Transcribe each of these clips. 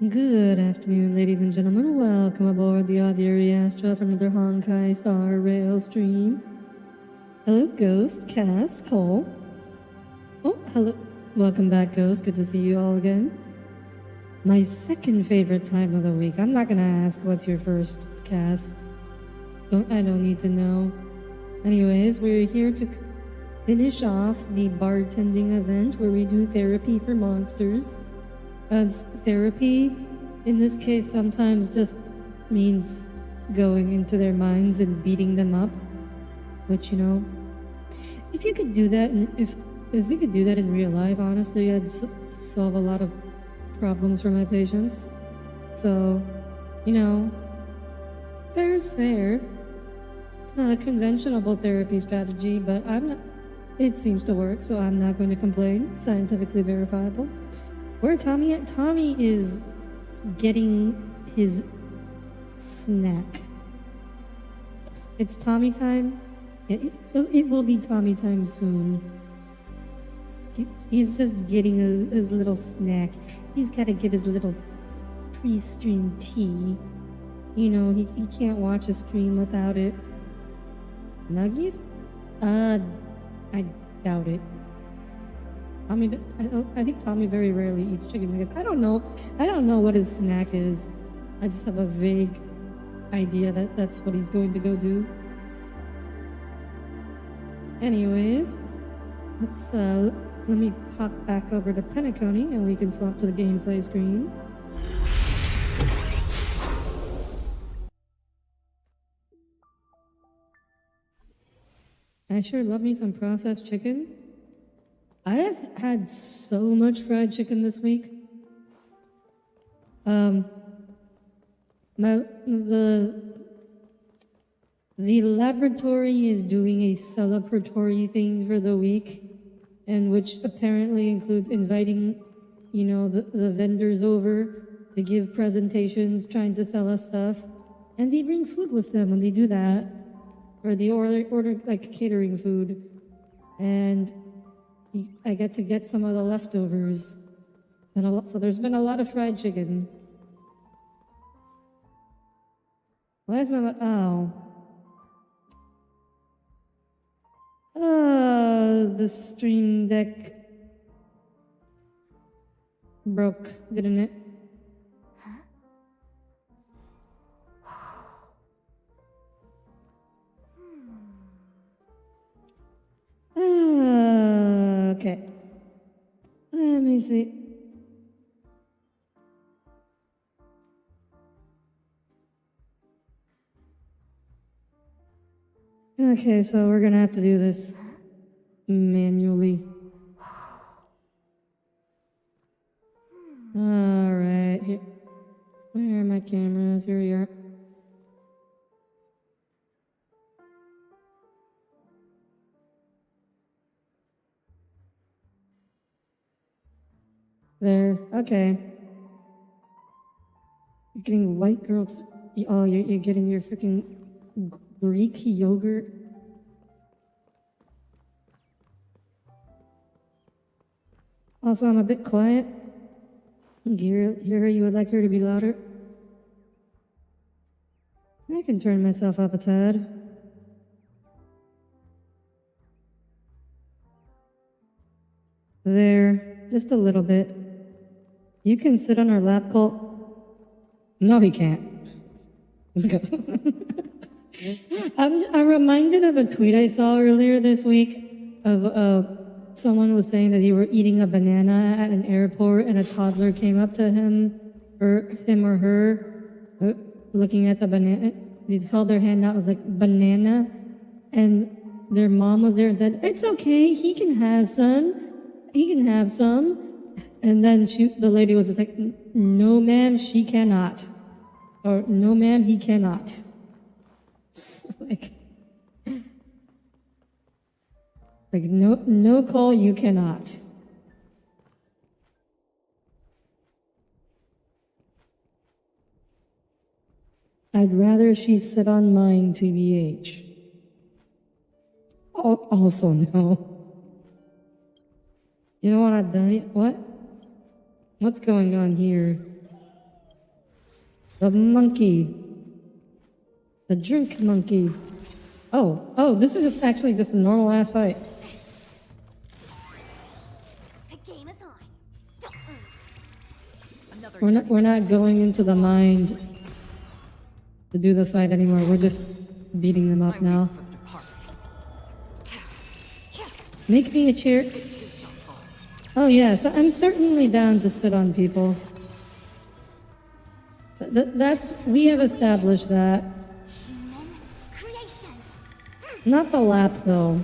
Good afternoon, ladies and gentlemen. Welcome aboard the Audire Astra from another Honkai Star Rail stream. Hello, Ghost, Cass, Cole. Oh, hello. Welcome back, Ghost. Good to see you all again. My second favorite time of the week. I'm not gonna ask what's your first, Cass. I don't need to know. Anyways, we're here to finish off the bartending event where we do therapy for monsters. Therapy, in this case, sometimes just means going into their minds and beating them up. Which, you know, if you could do that, and if we could do that in real life, honestly, I'd solve a lot of problems for my patients. So, you know, fair is fair. It's not a conventional therapy strategy, but it seems to work, so I'm not going to complain. Scientifically verifiable. Where Tommy at? Tommy is getting his snack. It's Tommy time. It will be Tommy time soon. He's just getting his little snack. He's got to get his little pre-stream tea. You know, he can't watch a stream without it. Nuggies? I doubt it. I think Tommy very rarely eats chicken nuggets. I don't know what his snack is. I just have a vague idea that that's what he's going to go do. Anyways, let me pop back over to Penacony and we can swap to the gameplay screen. I sure love me some processed chicken. I have had so much fried chicken this week. The laboratory is doing a celebratory thing for the week, and which apparently includes inviting, you know, the vendors over to give presentations, trying to sell us stuff, and they bring food with them when they do that, or they order like catering food, and I get to get some of the leftovers. So there's been a lot of fried chicken. Why is my... the stream deck broke, didn't it? Okay. Let me see. Okay, so we're gonna have to do this manually. Alright, here. Where are my cameras? Here we are. There, okay. You're getting white girls. Oh, you're getting your freaking Greek yogurt. Also, I'm a bit quiet. Here, you would like her to be louder? I can turn myself up a tad. There, just a little bit. You can sit on our lap, Colt. No, he can't. Let's go. I'm reminded of a tweet I saw earlier this week of someone was saying that they were eating a banana at an airport and a toddler came up to him or her looking at the banana. They held their hand out, it was like banana, and their mom was there and said, "It's okay, he can have some. He can have some." And then the lady was just like, "No, ma'am, she cannot." Or, "No, ma'am, he cannot." like no call, you cannot. I'd rather she sit on mine, TBH. Also, no. You know what I've done? What? What's going on here? The monkey. The drink monkey. Oh, this is just actually just a normal ass fight. The game is on. We're not going into the mind to do the fight anymore. We're just beating them up now. Make me a chair. Oh yes, I'm certainly down to sit on people. We have established that. Human creations. Not the lap though.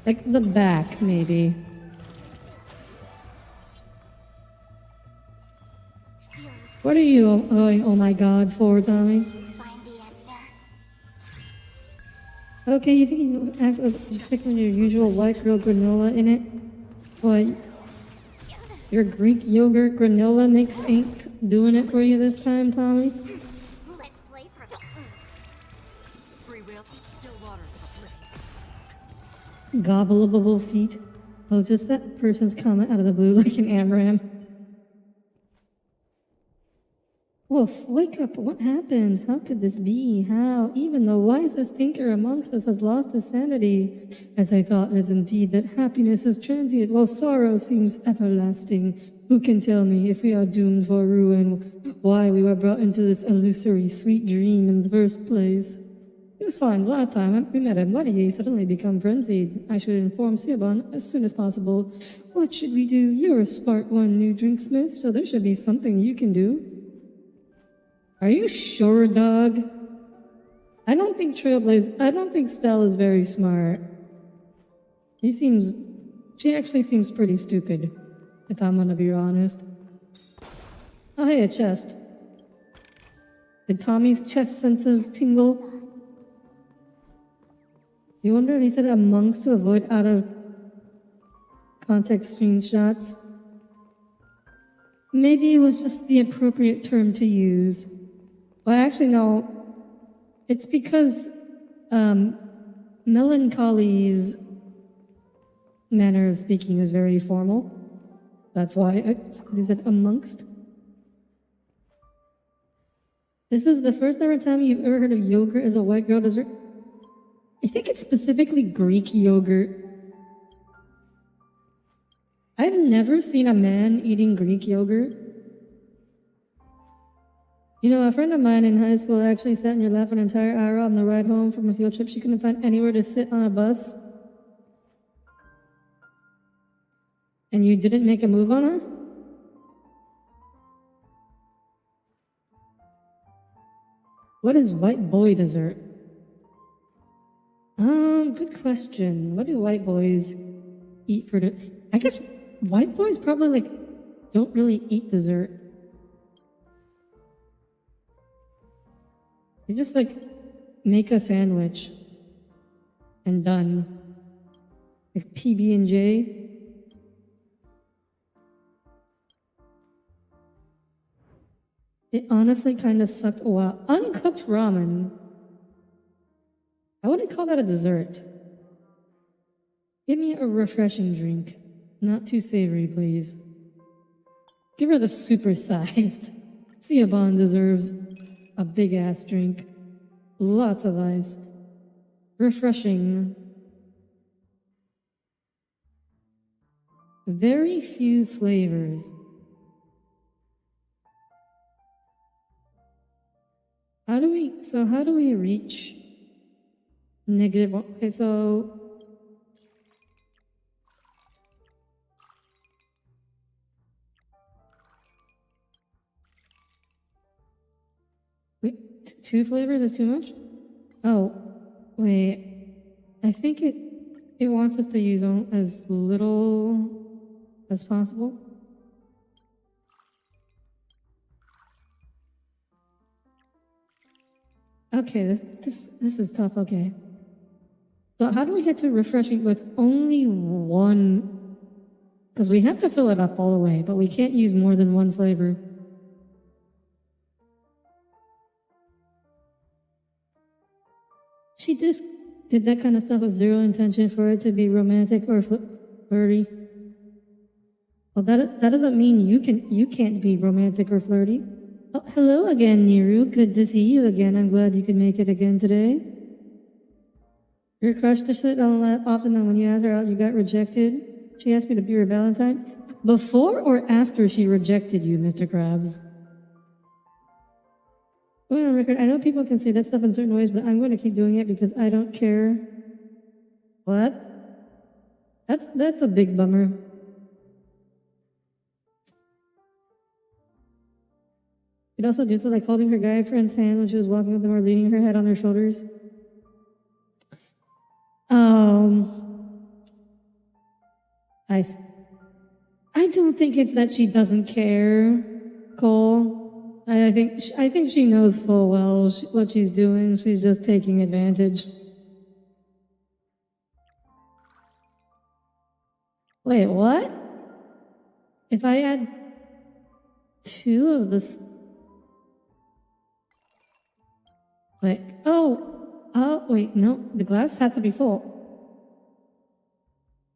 Like the back, maybe. What are you oh my god for, Tommy? Find the answer. Okay, you think you act just stick with your usual white girl granola in it? But your Greek yogurt granola mix ain't doing it for you this time, Tommy? Let's play Free will, still waters of oblivion. Gobbleable feet. Oh, just that person's comment out of the blue like an Amram. Wolf, wake up. What happened? How could this be? How? Even the wisest thinker amongst us has lost his sanity. As I thought, it is indeed that happiness is transient, while sorrow seems everlasting. Who can tell me, if we are doomed for ruin, why we were brought into this illusory sweet dream in the first place? It was fine. The last time we met him, why did he suddenly become frenzied? I should inform Siobhan as soon as possible. What should we do? You're a smart one, new drinksmith, so there should be something you can do. Are you sure, dog? I don't think Stell is very smart. She actually seems pretty stupid, if I'm gonna be honest. Oh, hey, a chest. Did Tommy's chest senses tingle? You wonder if he said amongst to avoid out of context screenshots? Maybe it was just the appropriate term to use. Well, actually, no. It's because Melancholy's manner of speaking is very formal. That's why he said amongst. This is the first ever time you've ever heard of yogurt as a white girl dessert? I think it's specifically Greek yogurt. I've never seen a man eating Greek yogurt. You know, a friend of mine in high school actually sat in your lap an entire hour on the ride home from a field trip. She couldn't find anywhere to sit on a bus. And you didn't make a move on her? What is white boy dessert? Good question. What do white boys eat for I guess white boys probably don't really eat dessert. They just make a sandwich and done. Like PB&J. It honestly kind of sucked a while. Uncooked ramen. I wouldn't call that a dessert. Give me a refreshing drink. Not too savory, please. Give her the super-sized. Siobhan deserves a big-ass drink. Lots of ice. Refreshing. Very few flavors. How do we reach negative? Okay, so wait, two flavors is too much? Oh, wait. I think it wants us to use as little as possible. Okay, this is tough, okay. So how do we get to refreshing with only one? Because we have to fill it up all the way, but we can't use more than one flavor. She just did that kind of stuff with zero intention for it to be romantic or flirty. Well, that doesn't mean you can't be romantic or flirty. Oh, hello again, Niru. Good to see you again. I'm glad you could make it again today. Your crush to sit on lap often, and when you asked her out, you got rejected. She asked me to be her Valentine. Before or after she rejected you, Mr. Krabs? Going on record, I know people can say that stuff in certain ways, but I'm going to keep doing it because I don't care. What? That's a big bummer. It also do so like holding her guy friend's hand when she was walking with them or leaning her head on their shoulders. I don't think it's that she doesn't care, Cole. I think she knows full well what she's doing. She's just taking advantage. Wait, what? If I add 2 of this... Wait, oh, wait, no, the glass has to be full.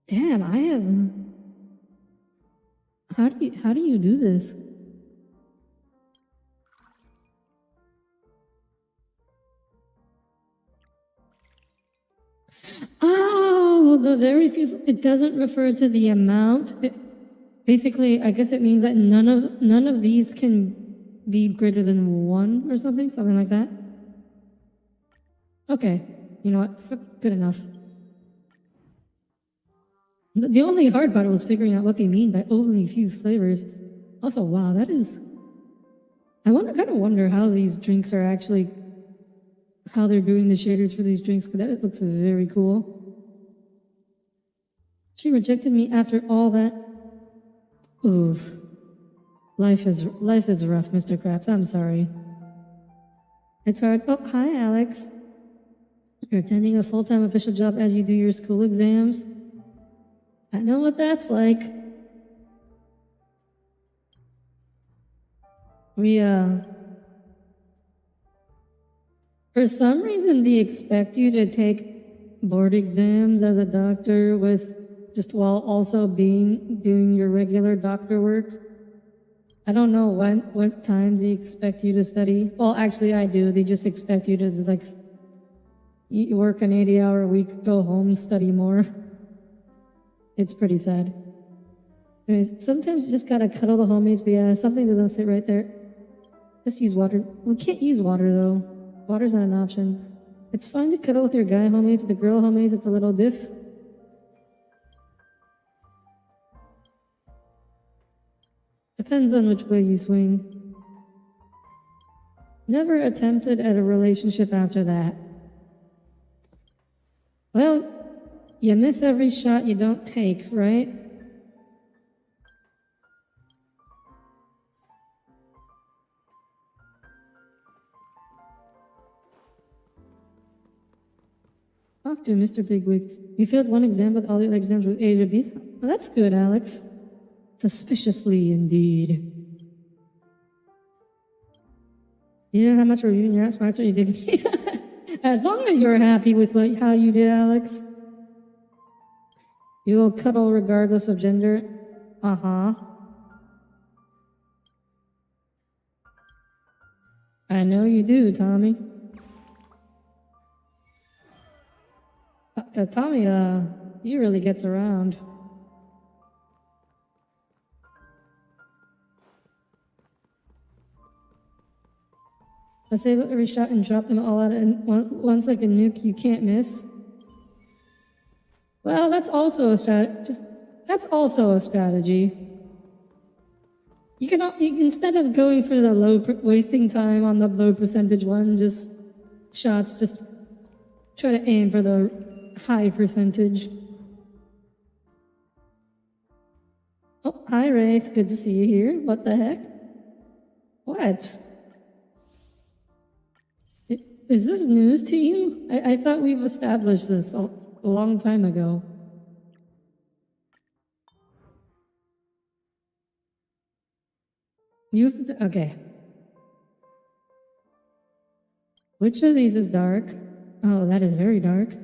Damn, I have... How do you do this? Oh, the very few... It doesn't refer to the amount. Basically, I guess it means that none of these can be greater than 1 or something like that. Okay, you know what? Good enough. The only hard part was figuring out what they mean by overly few flavors. Also, wow, that is... I kind of wonder how these drinks are actually... How they're doing the shaders for these drinks, because that looks very cool. She rejected me after all that. Oof. Life is rough, Mr. Krabs. I'm sorry. It's hard. Oh, hi, Alex. You're attending a full-time official job as you do your school exams. I know what that's like. For some reason, they expect you to take board exams as a doctor while also doing your regular doctor work. I don't know what time they expect you to study. Well, actually, I do. They just expect you to you work an 80-hour week, go home, study more. It's pretty sad. Anyways, sometimes you just gotta cuddle the homies, but yeah, something doesn't sit right there. Just use water. We can't use water though. Water's not an option. It's fine to cuddle with your guy homies, but the girl homies, it's a little diff. Depends on which way you swing. Never attempted at a relationship after that. Well, you miss every shot you don't take, right? Talk to Mr. Bigwig. You failed one exam, but all the other exams were A's or B's. Well, that's good, Alex. Suspiciously indeed. You know how much reviewing you're not smart, so you did. As long as you're happy with how you did, Alex. You will cuddle regardless of gender. Uh-huh. I know you do, Tommy. Cause Tommy, he really gets around. I save every shot and drop them all out and once like a nuke you can't miss. Well, that's also a strategy. You can instead of going for the wasting time on the low percentage one, just try to aim for the high percentage. Oh, hi Wraith, good to see you here. What the heck? What? Is this news to you? I thought we've established this a long time ago. Okay. Which of these is dark? Oh, that is very dark.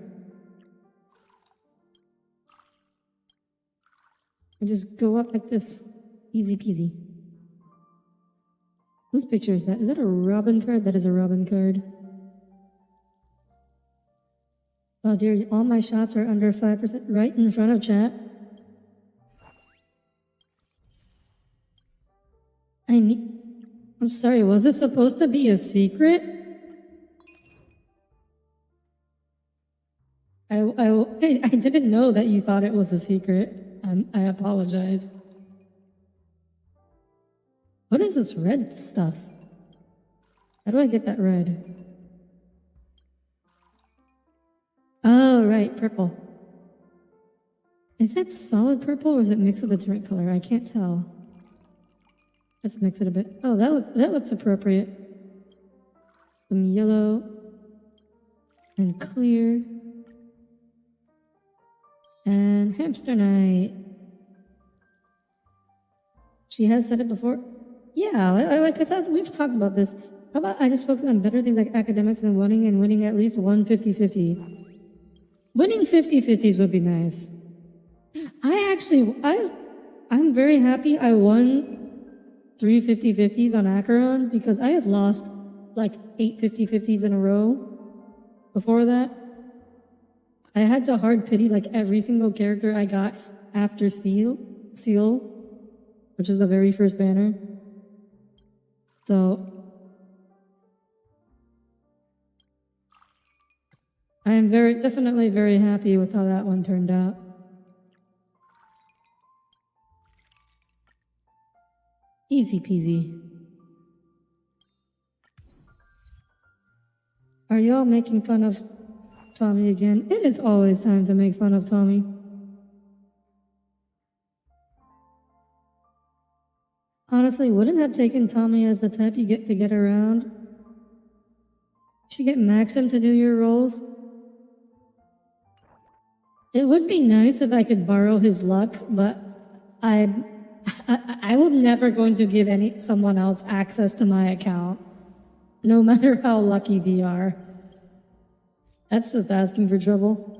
I just go up like this. Easy peasy. Whose picture is that? Is that a Robin card? That is a Robin card. Oh dear, all my shots are under 5% right in front of chat. I'm sorry, was it supposed to be a secret? I didn't know that you thought it was a secret. I apologize. What is this red stuff? How do I get that red? Oh, right, purple. Is that solid purple or is it mixed with a different color? I can't tell. Let's mix it a bit. Oh, that looks appropriate. Some yellow and clear. And hamster night. She has said it before. Yeah, I thought we've talked about this. How about I just focus on better things like academics and winning at least one 50-50. Winning 50-50s would be nice. I'm very happy I won 3 50-50s on Acheron because I had lost like 8 50-50s in a row before that. I had to hard pity like every single character I got after Seal, which is the very first banner. So I am definitely very happy with how that one turned out. Easy peasy. Are y'all making fun of Tommy again? It is always time to make fun of Tommy. Honestly, wouldn't have taken Tommy as the type you get to get around. You should get Maxim to do your roles. It would be nice if I could borrow his luck, but I'm never going to give someone else access to my account, no matter how lucky they are. That's just asking for trouble.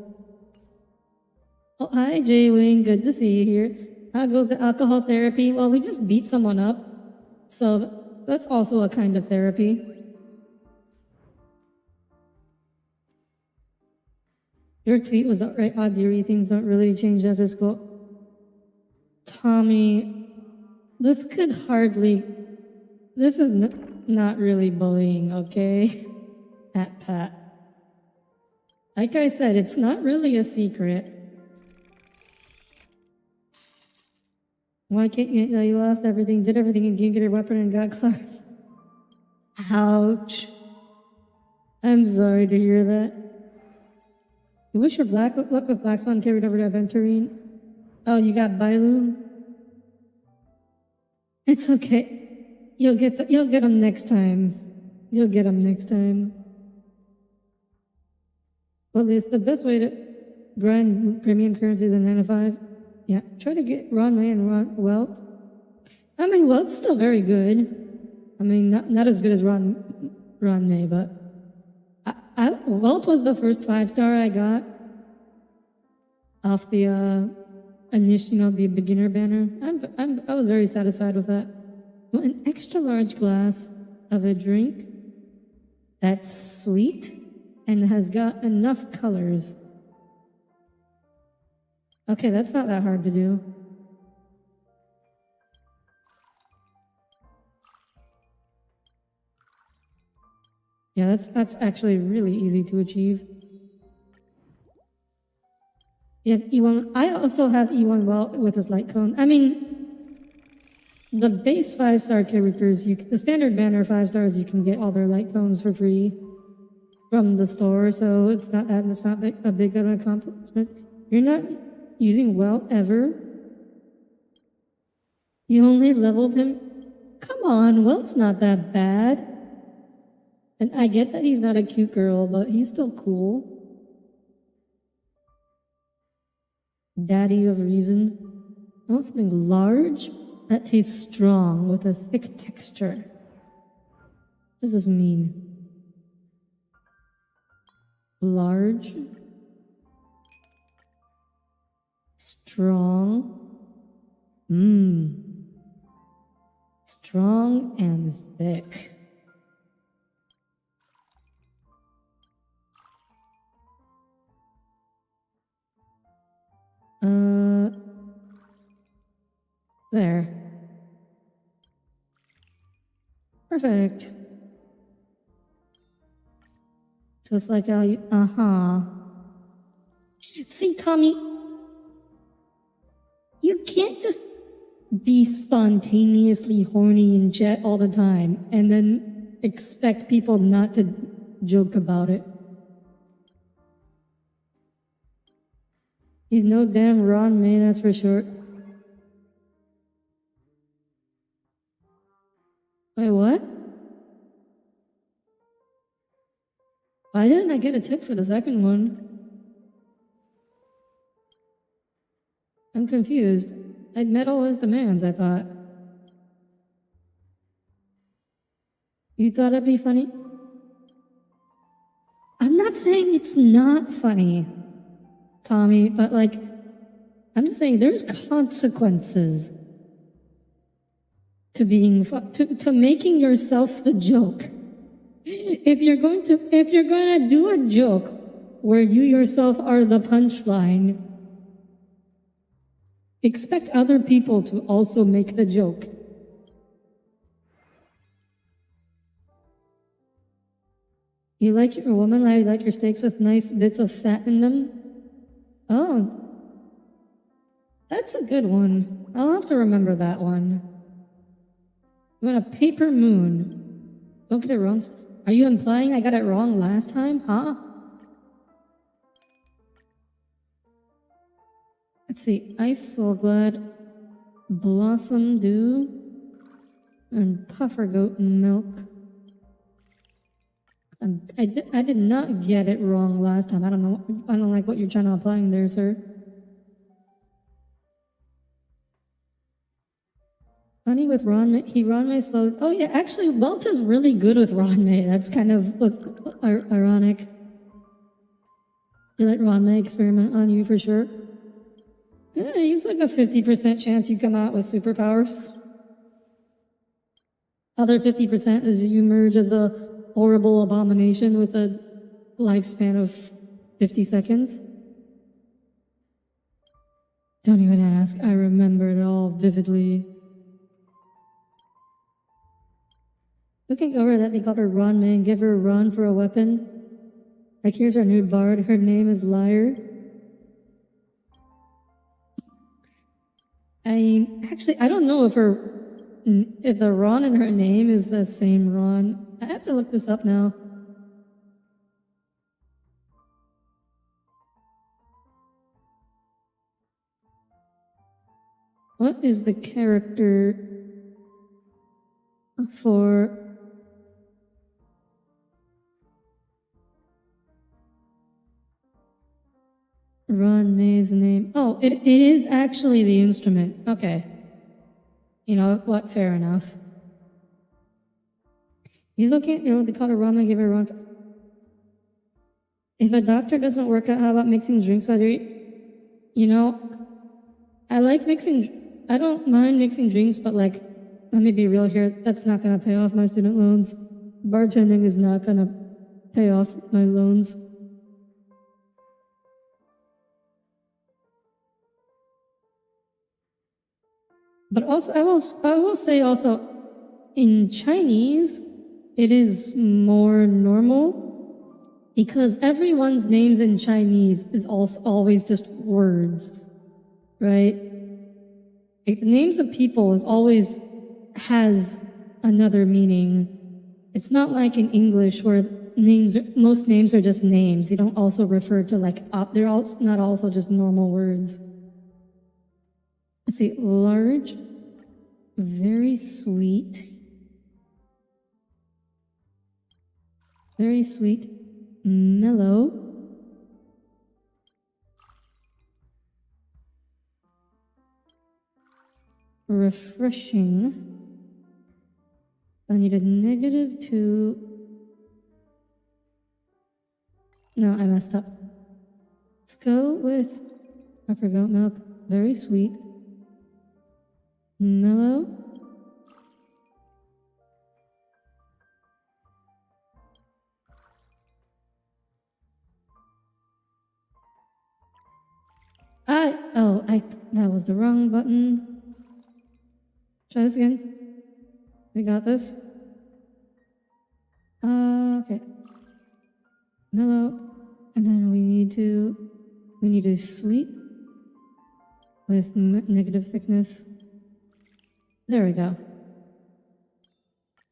Oh, hi, J-Wing. Good to see you here. How goes the alcohol therapy? Well, we just beat someone up, so that's also a kind of therapy. Your tweet was right, Audire, things don't really change after school. Tommy, this is not really bullying, okay? Pat. Like I said, it's not really a secret. Why can't you lost everything, did everything in game, get a weapon, and got class? Ouch. I'm sorry to hear that. You wish your luck with Black Swan carried over to Aventurine? Oh, you got Bailu? It's okay. You'll get them next time. You'll get them next time. Well, at least the best way to grind premium currencies in 9 to 5. Yeah, try to get Ron May and Welt. I mean, Welt's still very good. I mean, not as good as Ron May, but Welt was the first 5-star I got off the initial, the beginner banner. I was very satisfied with that. Well, an extra large glass of a drink that's sweet and has got enough colors. Okay, that's not that hard to do. Yeah, that's actually really easy to achieve. Yeah, E1. I also have E1 Welt with his light cone. I mean, the base 5-star characters, the standard banner 5 stars, you can get all their light cones for free from the store, so it's not a big of an accomplishment. You're not using Welt ever? You only leveled him? Come on, Welt's not that bad. And I get that he's not a cute girl, but he's still cool. Daddy of reason. I want something large that tastes strong with a thick texture. What does this mean? Large. Strong. Strong and thick. There. Perfect. Just like how you, See, Tommy, you can't just be spontaneously horny and jet all the time and then expect people not to joke about it. He's no damn Ron May, that's for sure. Wait, what? Why didn't I get a tip for the second one? I'm confused. I'd met all his demands, I thought. You thought it'd be funny? I'm not saying it's not funny, Tommy, but like, I'm just saying there's consequences to being to making yourself the joke. If you're gonna do a joke where you yourself are the punchline, expect other people to also make the joke. You like your woman, I like your steaks with nice bits of fat in them? Oh, that's a good one. I'll have to remember that one. You want a paper moon? Don't get it wrong. Are you implying I got it wrong last time, huh? Let's see, Ice Soulglad, Blossom Dew, and Puffer Goat Milk. I did not get it wrong last time. I don't know. I don't like what you're trying to apply there, sir. Honey with Ron, Ron May slow. Oh yeah, actually, Welt is really good with Ron May. That's kind of what's ironic. You let Ron May experiment on you for sure. Yeah, he's like a 50% chance you come out with superpowers. Other 50% is you merge as a horrible abomination with a lifespan of 50 seconds. Don't even ask. I remember it all vividly. Looking over that, they called her Ron May and give her a run for a weapon. Like, here's our new bard. Her name is Liar. I don't know if the Ron in her name is the same Ron. I have to look this up now. What is the character for Ron May's name? Oh, it is actually the instrument. Okay. You know what? Fair enough. He's okay. You know, they call her Ron May, give her Ron. If a doctor doesn't work out, how about mixing drinks? You know, I like mixing. I don't mind mixing drinks, but like, let me be real here. That's not going to pay off my student loans. Bartending is not going to pay off my loans. But also, I will say also, in Chinese, it is more normal because everyone's names in Chinese is also always just words, right? Like, the names of people is always has another meaning. It's not like in English where most names are just names. They don't also refer to like, they're also not also just normal words. Let's see, large, very sweet, mellow, refreshing. I need a -2. No, I messed up. Let's go with pepper goat milk, very sweet. Mellow, That was the wrong button. Try this again. We got this. Okay. Mellow. And then we need to sweet with negative thickness. There we go.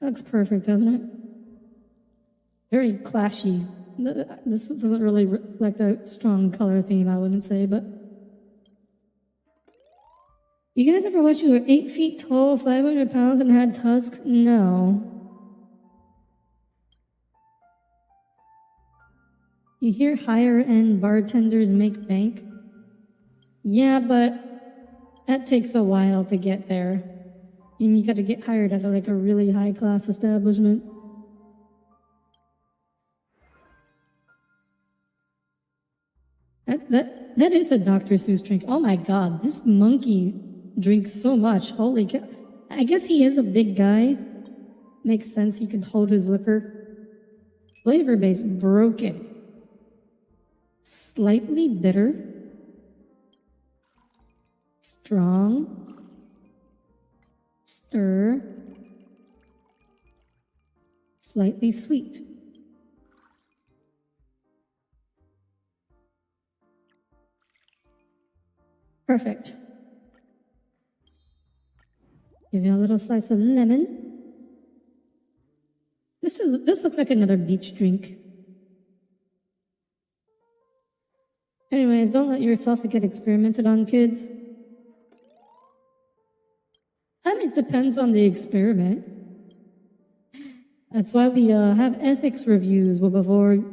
Looks perfect, doesn't it? Very clashy. This doesn't really reflect a strong color theme, I wouldn't say, but... You guys ever wish you were 8 feet tall, 500 pounds, and had tusks? No. You hear higher-end bartenders make bank? Yeah, but that takes a while to get there. And you gotta get hired at like a really high-class establishment. That is a Dr. Seuss drink. Oh my god, this monkey drinks so much. Holy cow. I guess he is a big guy. Makes sense, he can hold his liquor. Flavor base broken. Slightly bitter. Strong. Stir. Slightly sweet. Perfect. Give you a little slice of lemon. This looks like another beach drink. Anyways, don't let yourself get experimented on, kids. It depends on the experiment. That's why we have ethics reviews before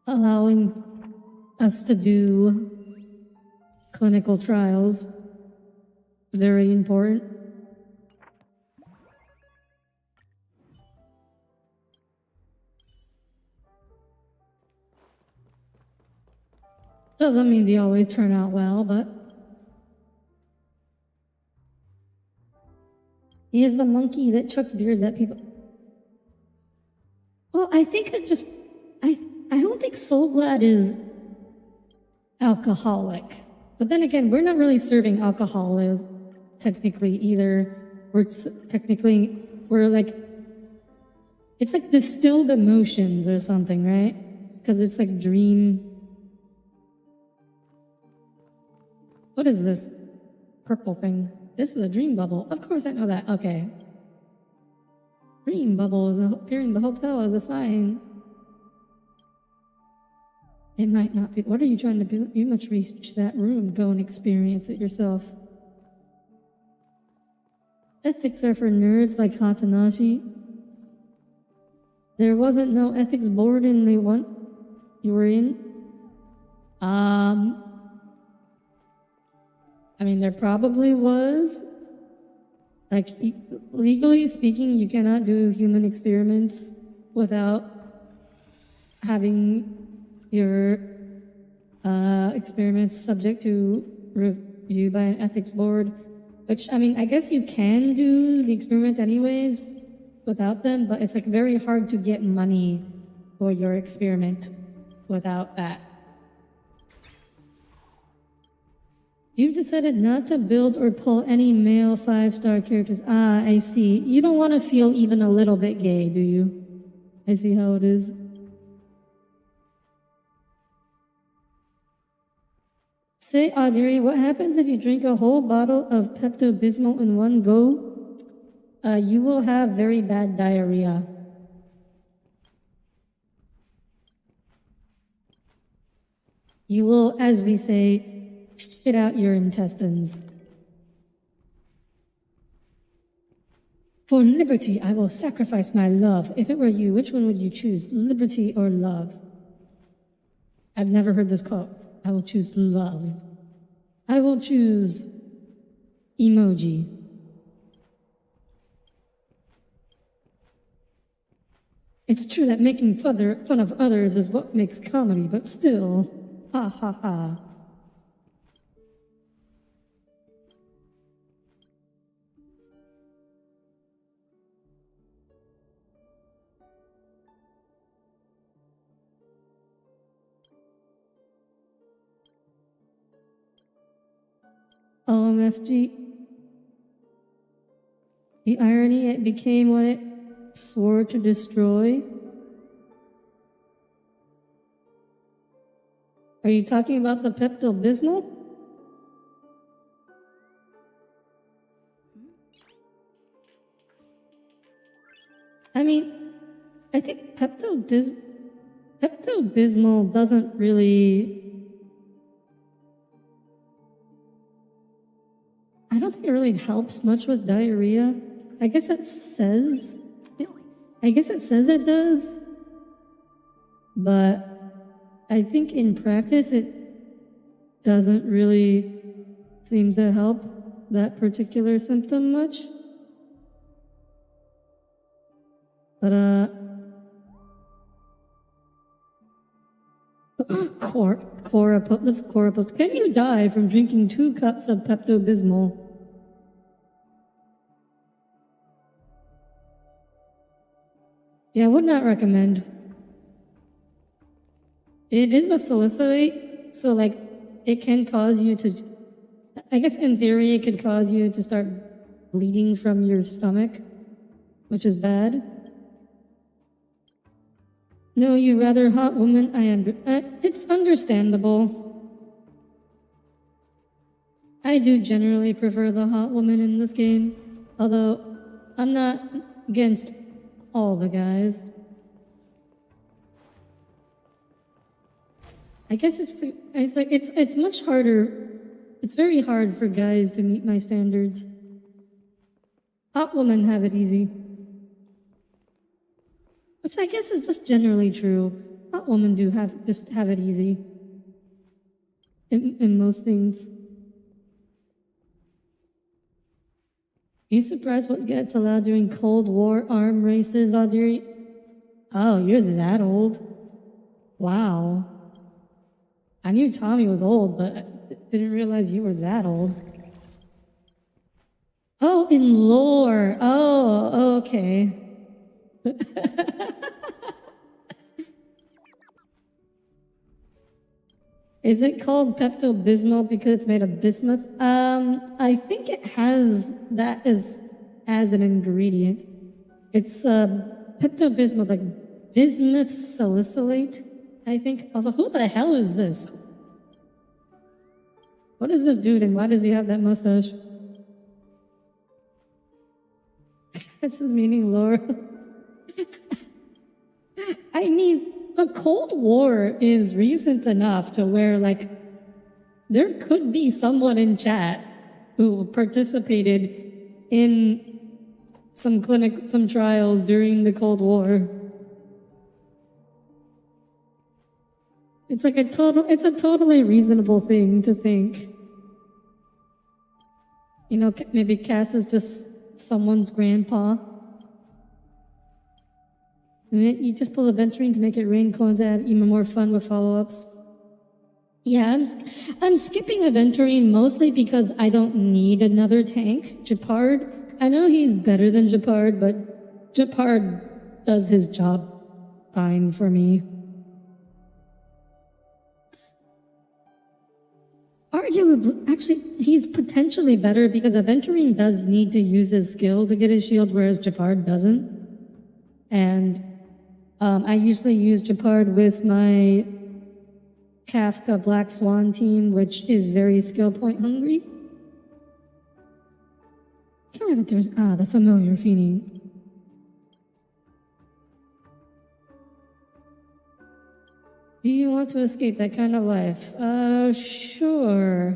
allowing us to do clinical trials. Very important. Doesn't mean they always turn out well, but he is the monkey that chucks beers at people. Well, I think I don't think Soul Glad is alcoholic. But then again, we're not really serving alcohol technically either. We're like, it's like distilled emotions or something, right? Because it's like dream. What is this purple thing? This is a dream bubble. Of course I know that. Okay. Dream bubble is appearing in the hotel as a sign. It might not be. What are you trying to do? You must reach that room. Go and experience it yourself. Ethics are for nerds like Hatanashi. There wasn't no ethics board in the one you were in. I mean, there probably was. Like, legally speaking, you cannot do human experiments without having your experiments subject to review by an ethics board. Which, I mean, I guess you can do the experiment anyways without them, but it's like very hard to get money for your experiment without that. You've decided not to build or pull any male 5-star characters. Ah, I see. You don't want to feel even a little bit gay, do you? I see how it is. Say, Audire, what happens if you drink a whole bottle of Pepto-Bismol in one go? You will have very bad diarrhea. You will, as we say, spit out your intestines. For liberty, I will sacrifice my love. If it were you, which one would you choose, liberty or love? I've never heard this quote. I will choose love. I will choose emoji. It's true that making fun of others is what makes comedy, but still, ha ha ha. OMFG. The irony, it became what it swore to destroy. Are you talking about the Pepto-Bismol? I mean, I think Pepto-Bismol doesn't really... I don't think it really helps much with diarrhea. I guess it says it does. But I think in practice it doesn't really seem to help that particular symptom much. But this Cora post. Can you die from drinking 2 cups of Pepto-Bismol? Yeah, I would not recommend. It is a salicylate, so like it can cause you to, I guess in theory it could cause you to start bleeding from your stomach, which is bad. No, you rather hot woman, it's understandable. I do generally prefer the hot woman in this game, although I'm not against all the guys. I guess it's much harder. It's very hard for guys to meet my standards. Hot women have it easy. Which I guess is just generally true. Hot women do have it easy. In most things. Are you surprised what gets allowed during Cold War arm races, Audire? Oh, you're that old? Wow. I knew Tommy was old, but I didn't realize you were that old. Oh, in lore. Oh, okay. Is it called Pepto-Bismol because it's made of bismuth? I think it has that as an ingredient. It's Pepto-Bismol, like bismuth salicylate, I think. Also, who the hell is this? What is this dude and why does he have that mustache? This is meaning lore. I mean, the Cold War is recent enough to where, like, there could be someone in chat who participated in some trials during the Cold War. It's like it's a totally reasonable thing to think. You know, maybe Cass is just someone's grandpa. You just pull a Venturine to make it rain coins add even more fun with follow-ups. Yeah, I'm skipping a Venturine mostly because I don't need another tank. Japard, I know he's better than Japard, but Japard does his job fine for me. Arguably, actually, he's potentially better because a Venturine does need to use his skill to get his shield, whereas Japard doesn't. And I usually use Japard with my Kafka Black Swan team, which is very skill point hungry. I can't remember if there's the familiar feeling. Do you want to escape that kind of life? Sure.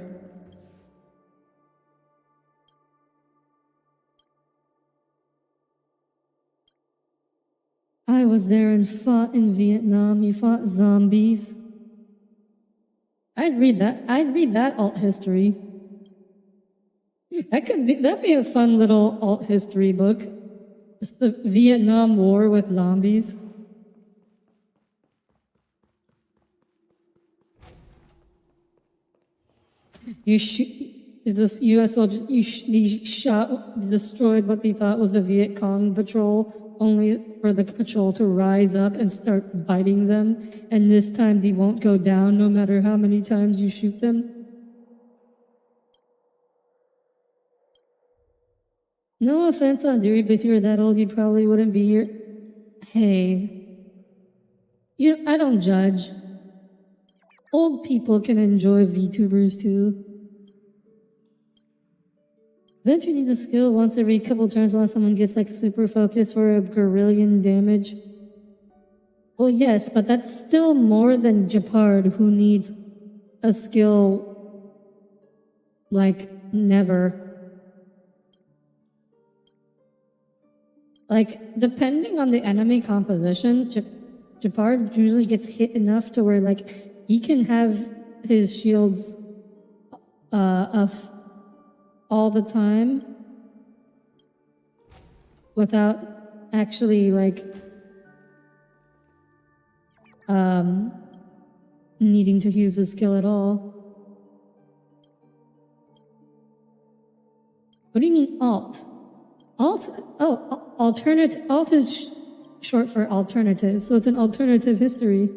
I was there and fought in Vietnam. You fought zombies. I'd read that alt history. That'd be a fun little alt history book. It's the Vietnam War with zombies. This U.S. soldier, destroyed what they thought was a Viet Cong patrol, only for the patrol to rise up and start biting them. And this time they won't go down no matter how many times you shoot them. No offense, Audire, but if you were that old, you probably wouldn't be here. Hey, I don't judge. Old people can enjoy VTubers too. Venture needs a skill once every couple turns unless someone gets like super focused for a gorillion damage. Well, yes, but that's still more than Japard, who needs a skill like never. Like, depending on the enemy composition, Japard usually gets hit enough to where like he can have his shields up all the time without actually like needing to use the skill at all. What do you mean alt? Alt? Oh, alternate. Alt is short for alternative, so it's an alternative history.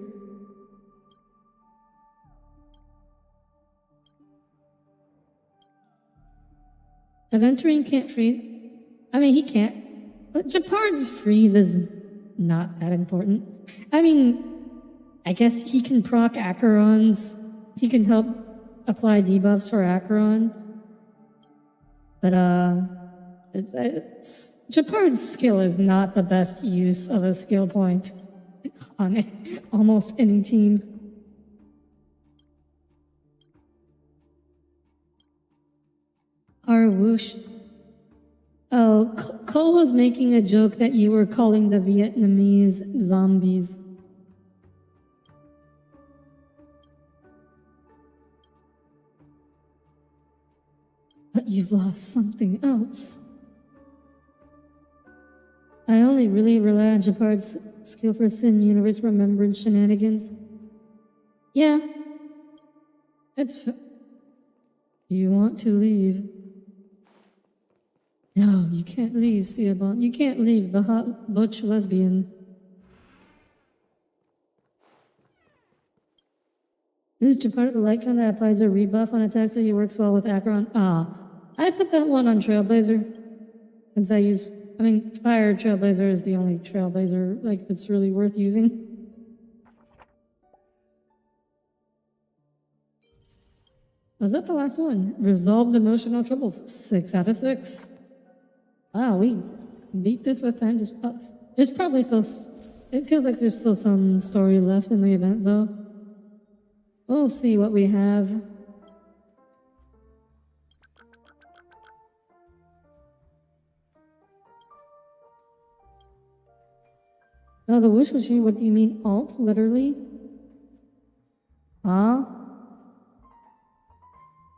Aventurine can't freeze. I mean, he can't. But Japard's freeze is not that important. I mean, I guess he can proc Acherons. He can help apply debuffs for Acheron. But, Japard's skill is not the best use of a skill point on almost any team. Our whoosh. Oh, Cole was making a joke that you were calling the Vietnamese zombies. But you've lost something else. I only really rely on Japard's skill for Sin Universe remembrance shenanigans. Yeah. You want to leave. No, you can't leave, Siobhan. You can't leave the hot butch lesbian. Use Japard the light gun that applies a rebuff on attacks so he works well with Acheron. I put that one on Trailblazer. Since Fire Trailblazer is the only Trailblazer, that's really worth using. Was that the last one? Resolved emotional troubles. 6 out of 6. Wow, we beat this with time. There's probably still... It feels like there's still some story left in the event, though. We'll see what we have. Oh, the wish machine, what do you mean? Alt, literally? Huh?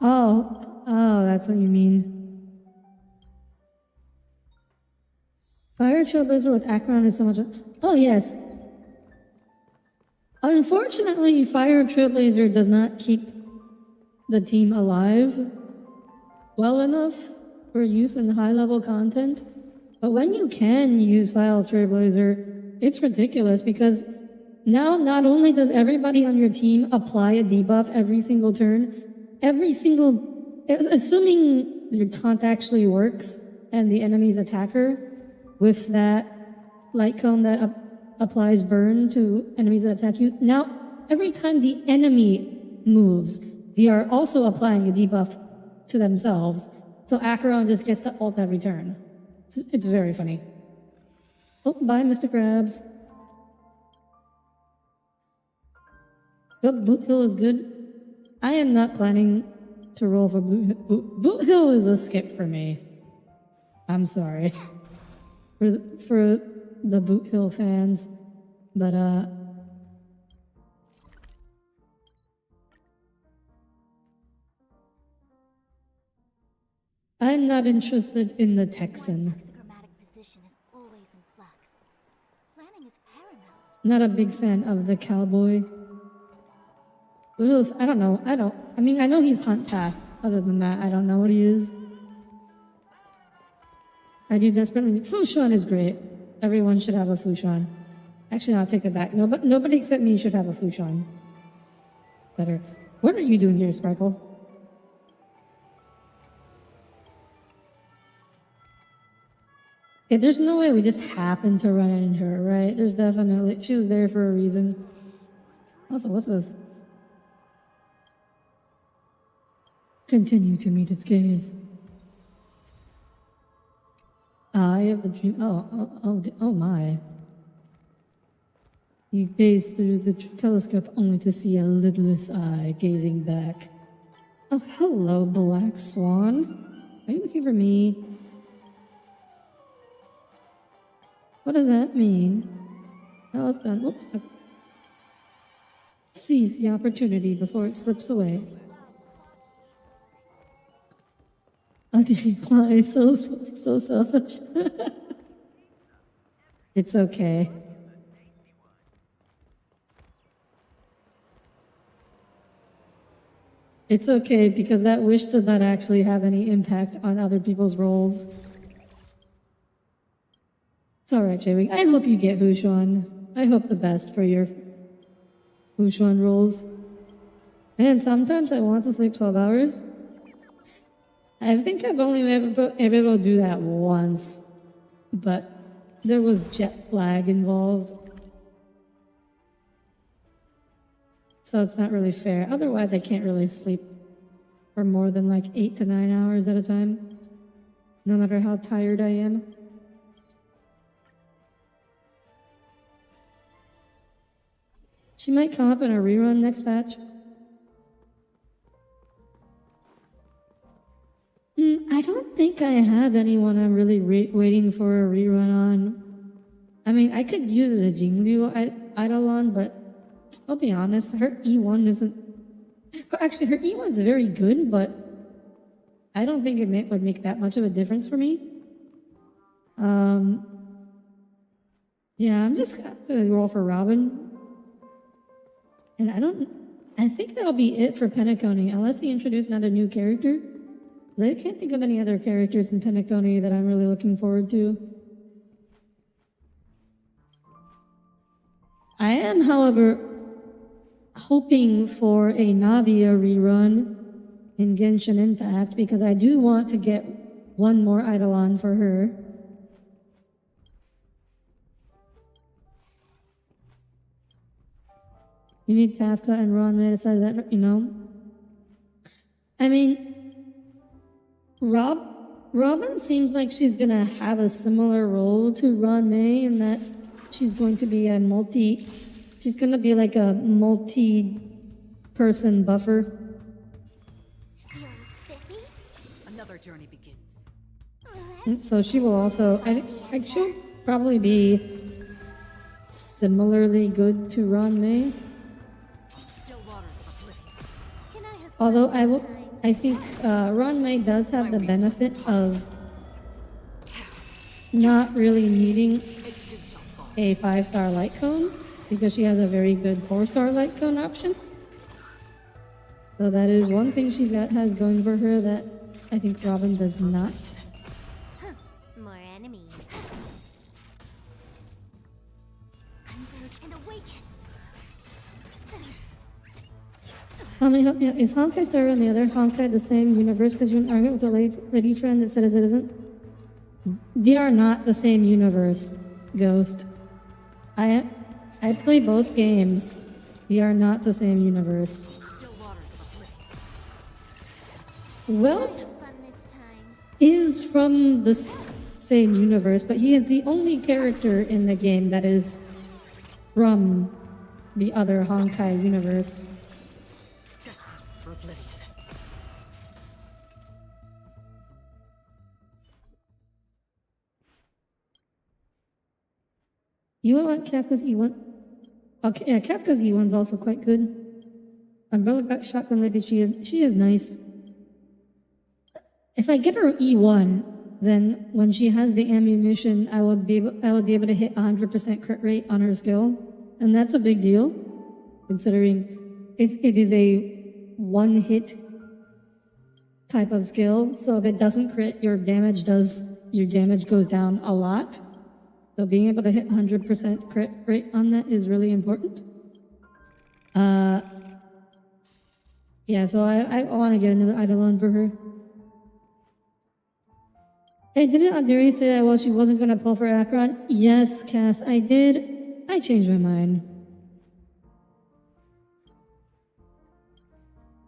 Oh, that's what you mean. Fire Trailblazer with Acheron is so much... Oh, yes. Unfortunately, Fire Trailblazer does not keep the team alive well enough for use in high-level content. But when you can use Fire Trailblazer, it's ridiculous because now not only does everybody on your team apply a debuff every single turn, assuming your taunt actually works and the enemy's attacker with that light cone that applies burn to enemies that attack you. Now, every time the enemy moves, they are also applying a debuff to themselves. So Acheron just gets to ult every turn. It's very funny. Oh, bye, Mr. Krabs. Yep, Boot Hill is good. I am not planning to roll for Boot Hill is a skip for me. I'm sorry. For the Boot Hill fans. But, I'm not interested in the Texan. Not a big fan of the cowboy. I don't know. I know he's Hunt Path. Other than that, I don't know what he is. I do desperately need... Fushan is great. Everyone should have a Fushan. Actually, no, I'll take it back. Nobody except me should have a Fushan. Better. What are you doing here, Sparkle? Okay, there's no way we just happened to run into her, right? There's definitely... She was there for a reason. Also, what's this? Continue to meet its gaze. Eye of the dream... Oh my. You gaze through the telescope only to see a lidless eye gazing back. Oh, hello, Black Swan. Are you looking for me? What does that mean? Now it's done. Whoop. Okay. Seize the opportunity before it slips away. Why so selfish? It's okay. It's okay because that wish does not actually have any impact on other people's roles. It's alright, Jay. I hope you get Wushuan. I hope the best for your Wushuan roles. And sometimes I want to sleep 12 hours. I think I've only ever been able to do that once, but there was jet lag involved. So it's not really fair. Otherwise, I can't really sleep for more than like 8 to 9 hours at a time, no matter how tired I am. She might come up in a rerun next batch. I don't think I have anyone I'm really waiting for a rerun on. I mean, I could use a Jinglu Eidolon, but I'll be honest, her E1 isn't... Well, actually, her E1 is very good, but I don't think it would make that much of a difference for me. Yeah, I'm just gonna roll for Robin. And I think that'll be it for Penacony, unless they introduce another new character. I can't think of any other characters in Penacony that I'm really looking forward to. I am, however, hoping for a Navia rerun in Genshin Impact because I do want to get one more Eidolon for her. You need Kafka and Ronman aside that, you know. I mean, Robin seems like she's gonna have a similar role to Ron May in that she's going to be she's gonna be like a multi-person buffer. Another journey begins. And so she will also, she'll probably be similarly good to Ron May. Although I think Ron May does have the benefit of not really needing a 5-star light cone because she has a very good 4-star light cone option. So that is one thing has going for her that I think Robin does not. More enemies. Converge and awaken. Help me out. Is Honkai Star Rail and the other Honkai the same universe? Because you're in an argument with the lady friend that said it isn't. They are not the same universe, Ghost. I play both games. We are not the same universe. Welt is from the same universe, but he is the only character in the game that is from the other Honkai universe. You want Kafka's E1? Okay, yeah, Kafka's E1 is also quite good. Umbrella got shotgun lady, she is nice. If I get her E1, then when she has the ammunition, I will be able to hit 100% crit rate on her skill, and that's a big deal, considering it is a one-hit type of skill. So if it doesn't crit, your damage goes down a lot. So being able to hit 100% crit rate on that is really important. Yeah, so I want to get another Eidolon for her. Hey, didn't Audire say that she wasn't gonna pull for Akron? Yes, Cass, I did. I changed my mind.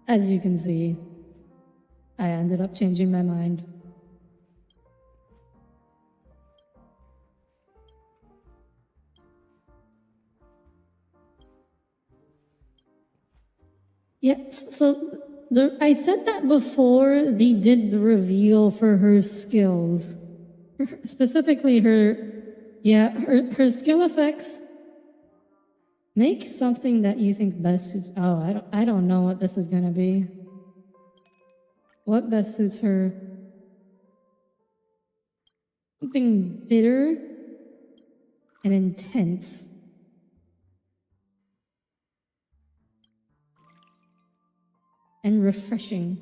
As you can see, I ended up changing my mind. Yes, so I said that before they did the reveal for her skills. Specifically her skill effects make something that you think best suits. Oh, I don't know what this is gonna be. What best suits her? Something bitter and intense. And refreshing.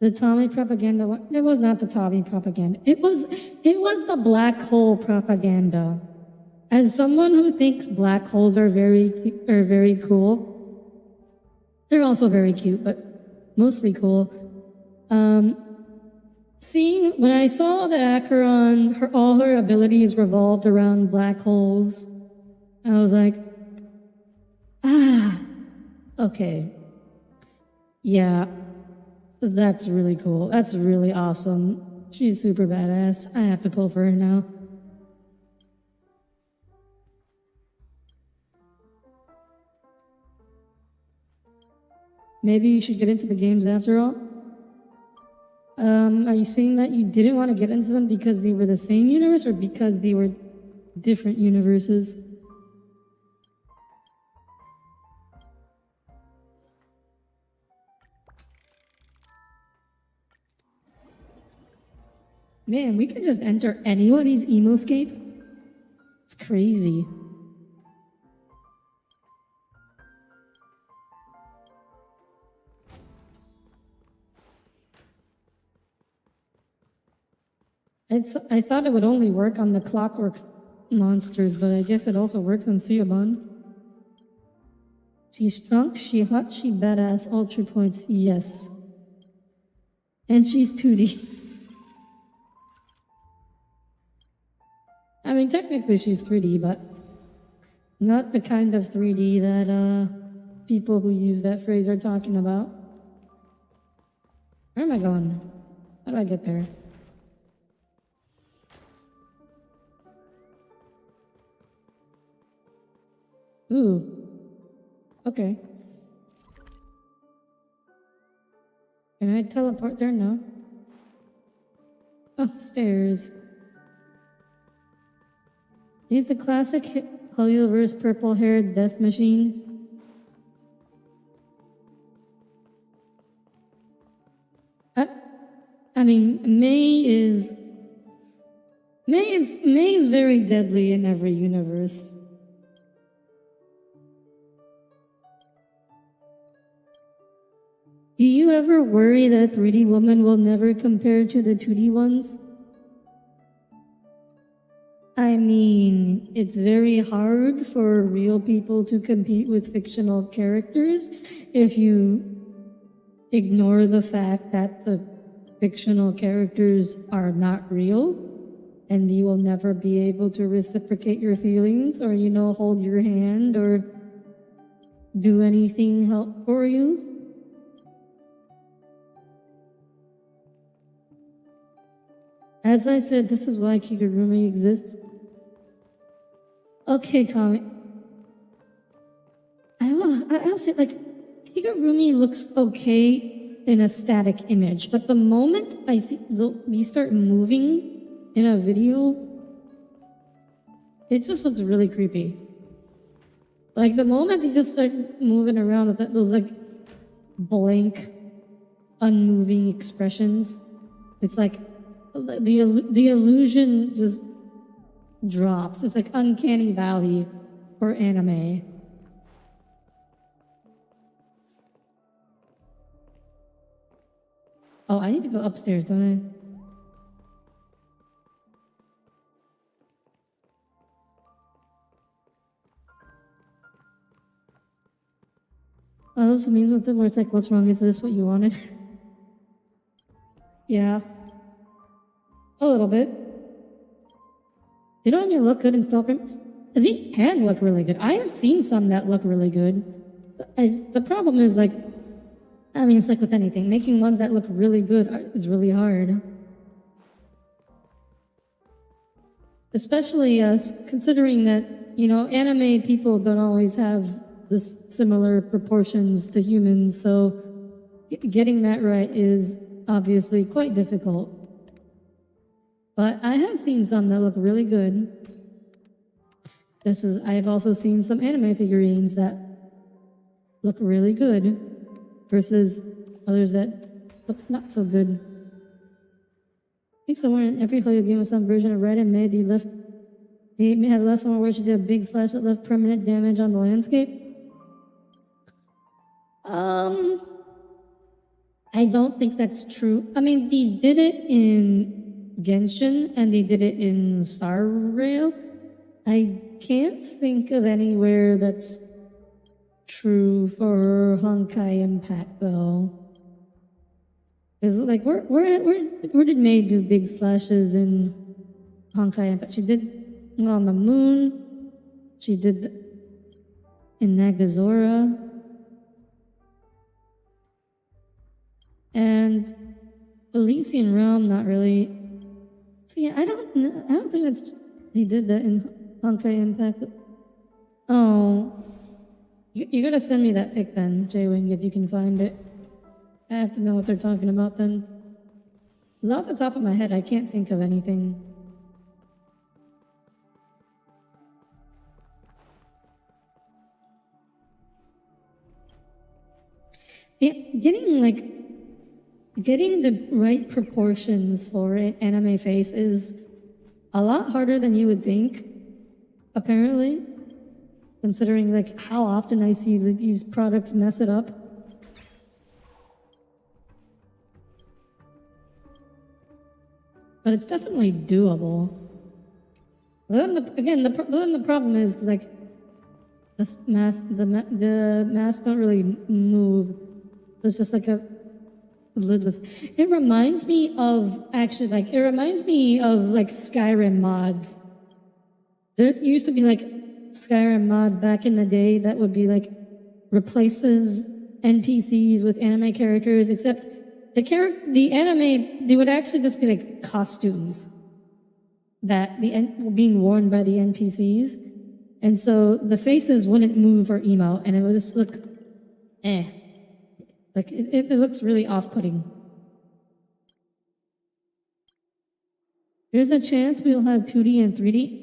The Tommy propaganda one? It was not the Tommy propaganda. It was the black hole propaganda. As someone who thinks black holes are very cool, they're also very cute, but mostly cool. Seeing when I saw that Acheron, all her abilities revolved around black holes, I was like, okay, yeah. That's really cool. That's really awesome. She's super badass. I have to pull for her now. Maybe you should get into the games after all? Are you saying that you didn't want to get into them because they were the same universe or because they were different universes? Man, we could just enter anybody's emoscape? It's crazy. I thought it would only work on the clockwork monsters, but I guess it also works on Ciobon. She's strong, she hot, she badass, ultra points, yes. And she's 2D. I mean, technically she's 3D, but not the kind of 3D that people who use that phrase are talking about. Where am I going? How do I get there? Ooh. Okay. Can I teleport there? No. Oh, stairs. Use the classic Helioverse purple-haired death machine. I mean, May is very deadly in every universe. Do you ever worry that 3D woman will never compare to the 2D ones? I mean, it's very hard for real people to compete with fictional characters if you ignore the fact that the fictional characters are not real and you will never be able to reciprocate your feelings or, hold your hand or do anything help for you. As I said, this is why Kigurumi exists. Okay, Tommy. I'll say, Kigurumi looks okay in a static image, but the moment we start moving in a video, it just looks really creepy. Like, the moment they just start moving around with those, blank, unmoving expressions, it's like, the illusion just drops. It's like uncanny valley for anime. Oh, I need to go upstairs, don't I? Are those memes with it where it's like, what's wrong? Is this what you wanted? Yeah. A little bit. You know what I mean? Look good in Stalker. These can look really good. I have seen some that look really good. The problem is like, I mean, it's like with anything. Making ones that look really good is really hard. Especially considering that, you know, anime people don't always have this similar proportions to humans, so getting that right is obviously quite difficult. But I have seen some that look really good. Just as I've also seen some anime figurines that look really good versus others that look not so good. I think somewhere in every video game with some version of Red and Mid, he had left somewhere where she did a big slash that left permanent damage on the landscape. I don't think that's true. I mean, they did it in Genshin and they did it in Star Rail. I can't think of anywhere that's true for Honkai Impact though. Is like where did May do big slashes in Honkai Impact? She did one on the moon. She did in Nagazora. And Elysian Realm, not really. So yeah, I don't think that's he did that in Honkai Impact. Oh, you gotta send me that pic then, J-Wing, if you can find it. I have to know what they're talking about then. 'Cause off the top of my head, I can't think of anything. Yeah, getting the right proportions for an anime face is a lot harder than you would think, apparently, considering like how often I see these products mess it up. But it's definitely doable. But then the problem is because like the masks don't really move. It's just like a lidless. It reminds me of Skyrim mods. There used to be like Skyrim mods back in the day that would be like replaces NPCs with anime characters, except the anime, they would actually just be like costumes that being worn by the NPCs. And so the faces wouldn't move or emote, and it would just look like it looks really off-putting. There's a chance we'll have 2D and 3D.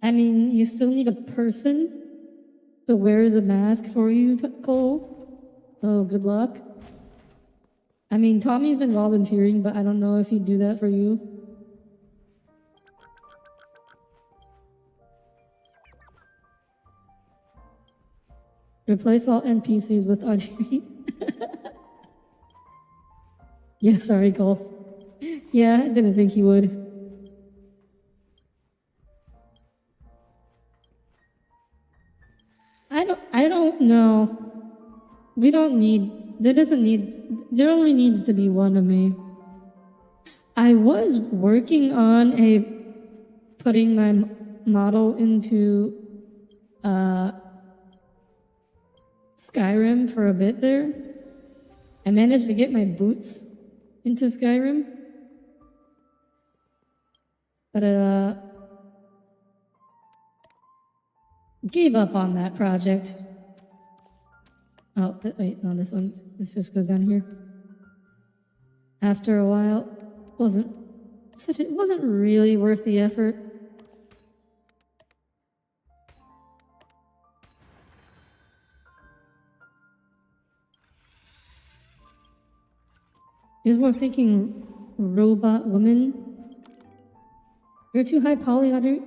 I mean, you still need a person to wear the mask for you, Cole. Oh, good luck. I mean, Tommy's been volunteering, but I don't know if he'd do that for you. Replace all NPCs with Audire. Yeah, sorry, Cole. Yeah, I didn't think he would. I don't know. There only needs to be one of me. I was working on putting my model into, Skyrim for a bit there. I managed to get my boots into Skyrim. But I gave up on that project. Oh, wait, no, this just goes down here. After a while, it wasn't really worth the effort. I was more thinking robot woman. You're too high poly, Audire.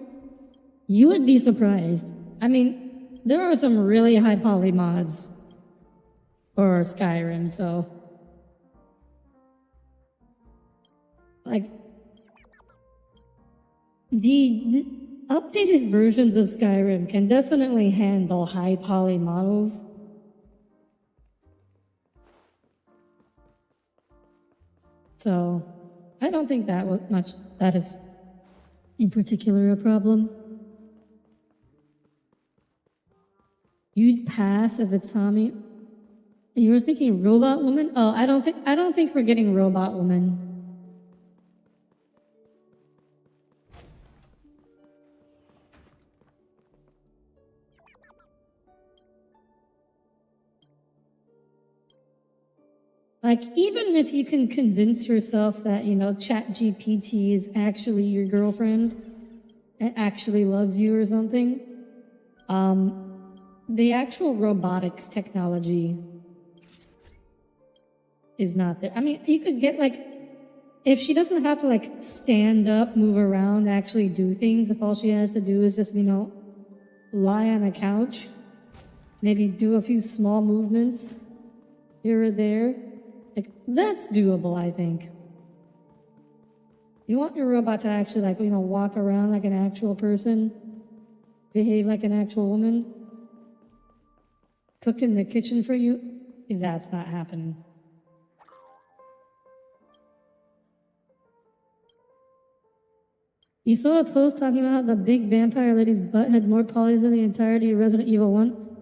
You would be surprised. I mean, there are some really high poly mods for Skyrim, so like the updated versions of Skyrim can definitely handle high poly models. So I don't think that is in particular a problem. You'd pass if it's Tommy. You were thinking Robot Woman? Oh, I don't think we're getting Robot Woman. Like, even if you can convince yourself that, ChatGPT is actually your girlfriend and actually loves you or something, the actual robotics technology is not there. I mean, you could get, if she doesn't have to, stand up, move around, actually do things, if all she has to do is just, lie on a couch, maybe do a few small movements here or there, that's doable, I think. You want your robot to actually, walk around like an actual person, behave like an actual woman, cook in the kitchen for you? That's not happening. You saw a post talking about how the big vampire lady's butt had more polys than the entirety of Resident Evil 1?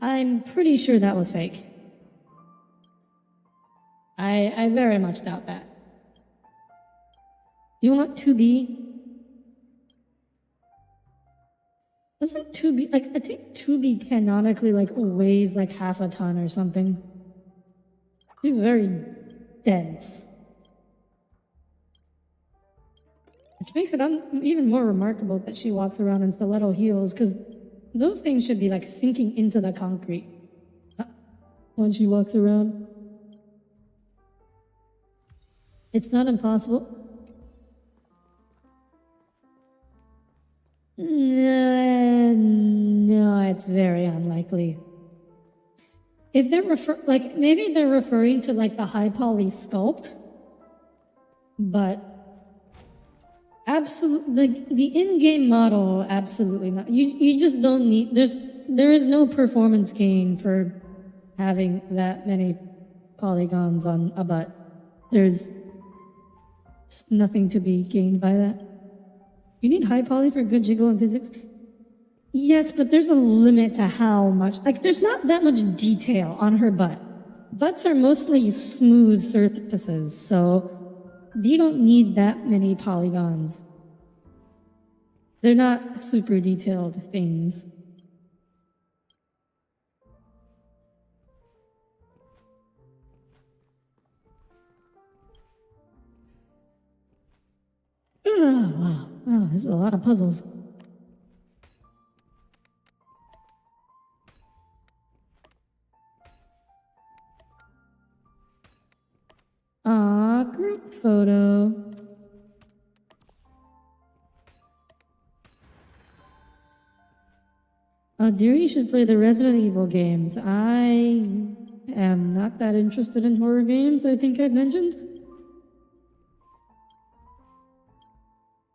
I'm pretty sure that was fake. I very much doubt that. You want 2B? Doesn't 2B, I think 2B canonically, weighs half a ton or something. She's very dense. Which makes it even more remarkable that she walks around in stiletto heels, because those things should be, sinking into the concrete when she walks around. It's not impossible. No, it's very unlikely. If they're maybe they're referring to the high poly sculpt, but absolutely, the in-game model, absolutely not. You just don't need. There is no performance gain for having that many polygons on a butt. There's nothing to be gained by that. You need high poly for good jiggle and physics? Yes, but there's a limit to how much. There's not that much detail on her butt. Butts are mostly smooth surfaces, so you don't need that many polygons. They're not super detailed things. Oh, wow, this is a lot of puzzles. Group photo. Dear, you should play the Resident Evil games. I am not that interested in horror games, I think I've mentioned.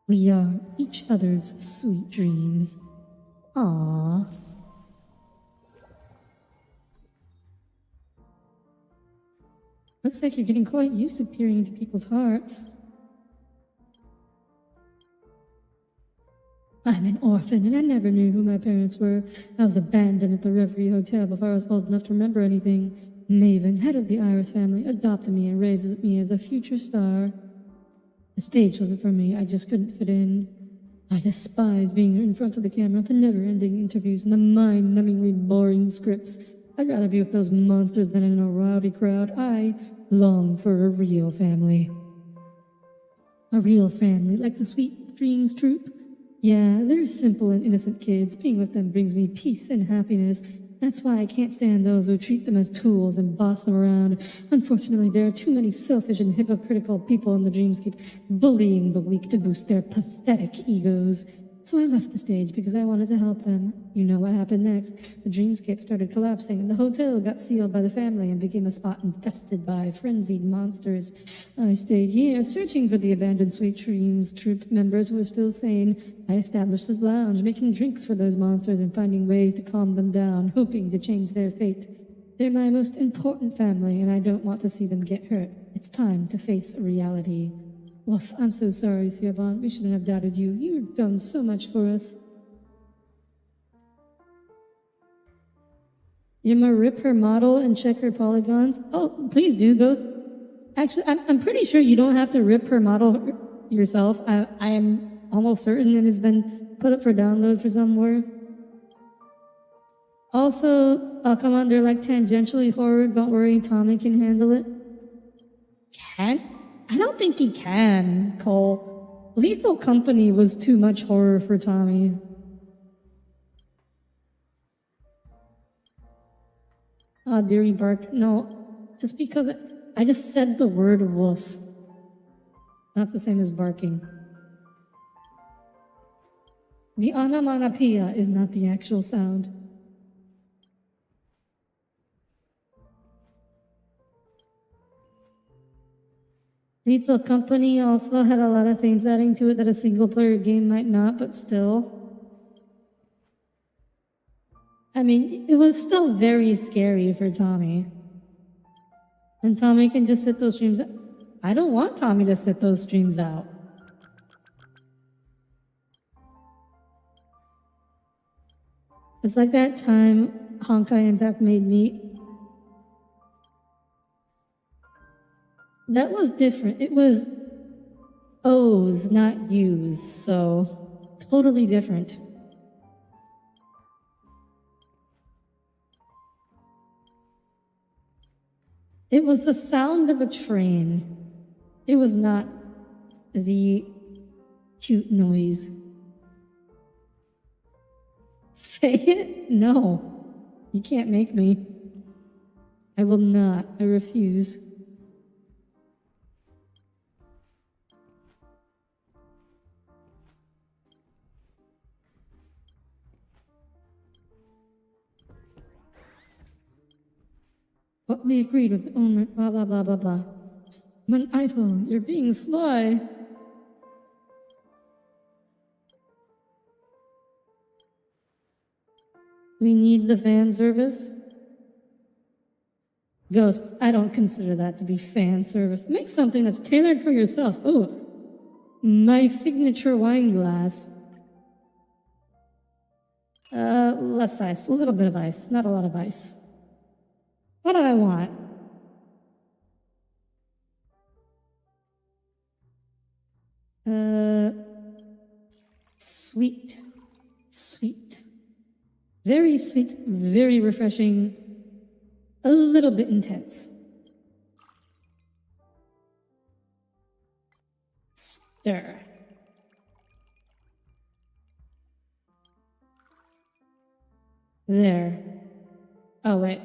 We are each other's sweet dreams. Aww. Looks like you're getting quite used to peering into people's hearts. I'm an orphan, and I never knew who my parents were. I was abandoned at the Reverie Hotel before I was old enough to remember anything. Maven, head of the Iris family, adopted me and raises me as a future star. The stage wasn't for me, I just couldn't fit in. I despise being in front of the camera, the never-ending interviews, and the mind-numbingly boring scripts. I'd rather be with those monsters than in a rowdy crowd. I long for a real family. A real family, like the Sweet Dreams troupe. Yeah, they're simple and innocent kids. Being with them brings me peace and happiness. That's why I can't stand those who treat them as tools and boss them around. Unfortunately, there are too many selfish and hypocritical people in the dreamscape, bullying the weak to boost their pathetic egos. So I left the stage because I wanted to help them. You know what happened next. The dreamscape started collapsing, and the hotel got sealed by the family and became a spot infested by frenzied monsters. I stayed here, searching for the abandoned Sweet Dreams troupe members who were still sane. I established this lounge, making drinks for those monsters and finding ways to calm them down, hoping to change their fate. They're my most important family, and I don't want to see them get hurt. It's time to face reality. Woof, I'm so sorry, Siobhan. We shouldn't have doubted you. You've done so much for us. You gonna rip her model and check her polygons? Oh, please do, Ghost. Actually, I'm pretty sure you don't have to rip her model yourself. I am almost certain it has been put up for download for somewhere. Also, come on, they're like tangentially forward. Don't worry, Tommy can handle it. Can? I don't think he can, Cole. Lethal Company was too much horror for Tommy. Deary barked. No, just because I just said the word wolf. Not the same as barking. The onomatopoeia is not the actual sound. Lethal Company also had a lot of things adding to it that a single-player game might not, but still. I mean, it was still very scary for Tommy. And Tommy can just sit those streams out. I don't want Tommy to sit those streams out. It's like that time Honkai Impact made me. That was different. It was O's, not U's, so totally different. It was the sound of a train. It was not the cute noise. Say it? No. You can't make me. I will not. I refuse. What we agreed with the owner, blah, blah, blah, blah, blah. When idle, you're being sly. We need the fan service. Ghost, I don't consider that to be fan service. Make something that's tailored for yourself. Ooh, my signature wine glass. Less ice, a little bit of ice, not a lot of ice. What do I want? Sweet. Sweet. Very sweet, very refreshing, a little bit intense. Stir. There. Oh, wait.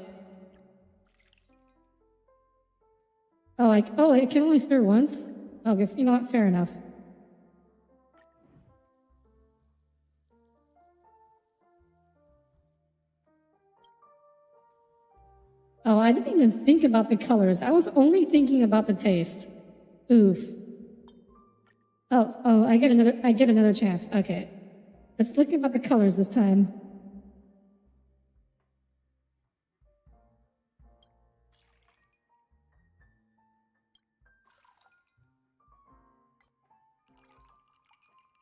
Oh, I can only stir once? Okay, you know what? Fair enough. Oh, I didn't even think about the colors. I was only thinking about the taste. Oof. Oh, I get another chance. Okay. Let's think about the colors this time.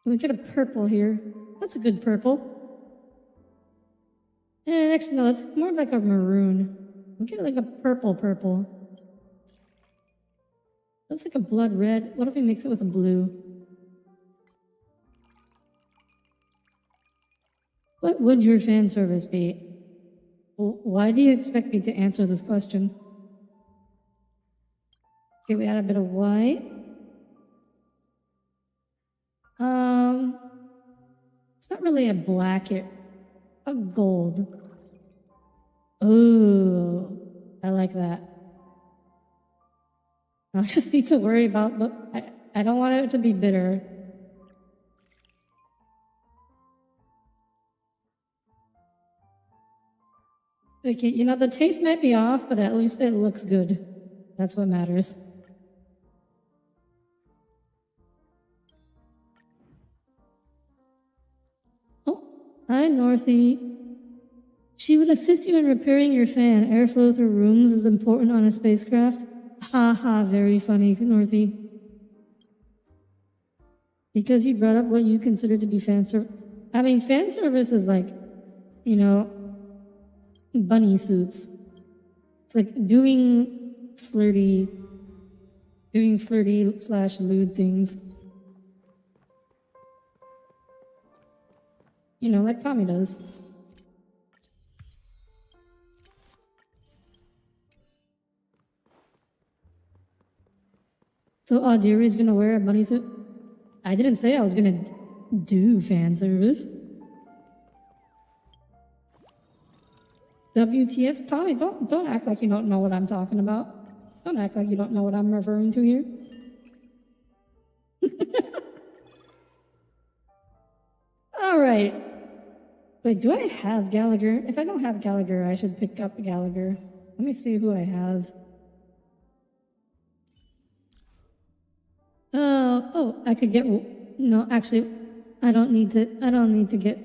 We get a purple here. That's a good purple. And actually, no, that's more like a maroon. We get like a purple. That's like a blood red. What if we mix it with a blue? What would your fan service be? Why do you expect me to answer this question? Okay, we add a bit of white. It's not really a black, a gold. Oh, I like that. I just need to worry about I don't want it to be bitter. Okay, you know, the taste might be off, but at least it looks good. That's what matters. Oh, hi, Northie. She would assist you in repairing your fan. Airflow through rooms is important on a spacecraft. Ha ha, very funny, Northy. Because you brought up what you consider to be fan service. I mean, fan service is like, you know, bunny suits. It's like doing flirty slash lewd things. You know, like Tommy does. So Audire is gonna wear a bunny suit? I didn't say I was gonna do fan service. WTF? Tommy, don't act like you don't know what I'm talking about. Don't act like you don't know what I'm referring to here. Alright. Wait, do I have Gallagher? If I don't have Gallagher, I should pick up Gallagher. Let me see who I have. Oh, I could get, no, actually, I don't need to get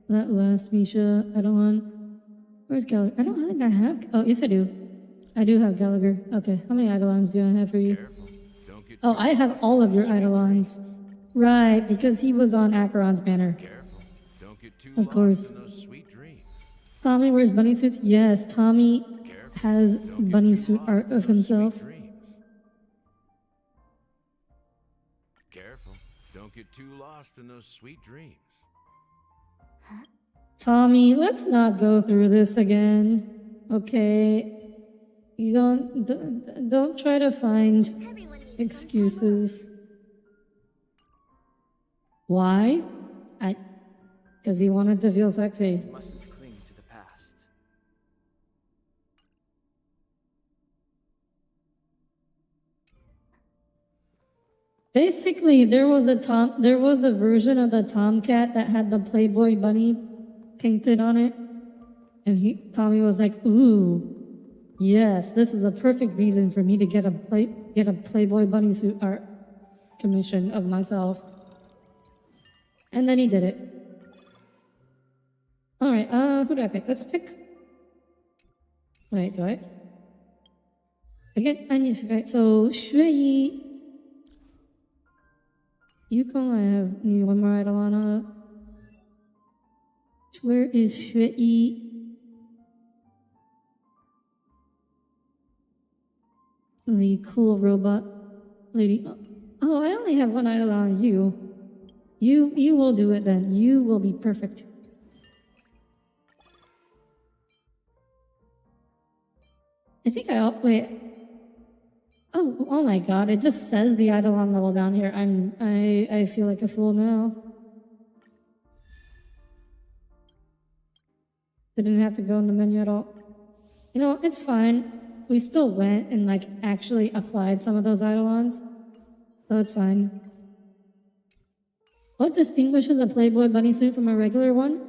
that last Misha Eidolon. Where's Gallagher? I don't think I have, oh, yes I do. I do have Gallagher. Okay, how many Eidolons do I have for you? Oh, I have all of your Eidolons. Right, because he was on Acheron's banner. Of course. Tommy wears bunny suits? Yes, Tommy has bunny suit art of himself. Careful. Don't get too lost in those sweet dreams. Tommy, let's not go through this again. Okay? You don't try to find excuses. Why? Because he wanted to feel sexy. You mustn't cling to the past. Basically, there was a version of the Tomcat that had the Playboy bunny painted on it, and Tommy was like, "Ooh, yes, this is a perfect reason for me to get a Playboy bunny suit art commission of myself." And then he did it. All right, who do I pick? Let's pick. Wait, do I? Again, I need to pick. So Shui. Yukon, I need one more Eidolon. Where is Shui? The cool robot lady. Oh, I only have one Eidolon on you. You will do it then. You will be perfect. I think wait. Oh my god, it just says the Eidolon level down here. I feel like a fool now. Didn't have to go in the menu at all. You know, it's fine. We still went and like actually applied some of those Eidolons. So it's fine. What distinguishes a Playboy bunny suit from a regular one?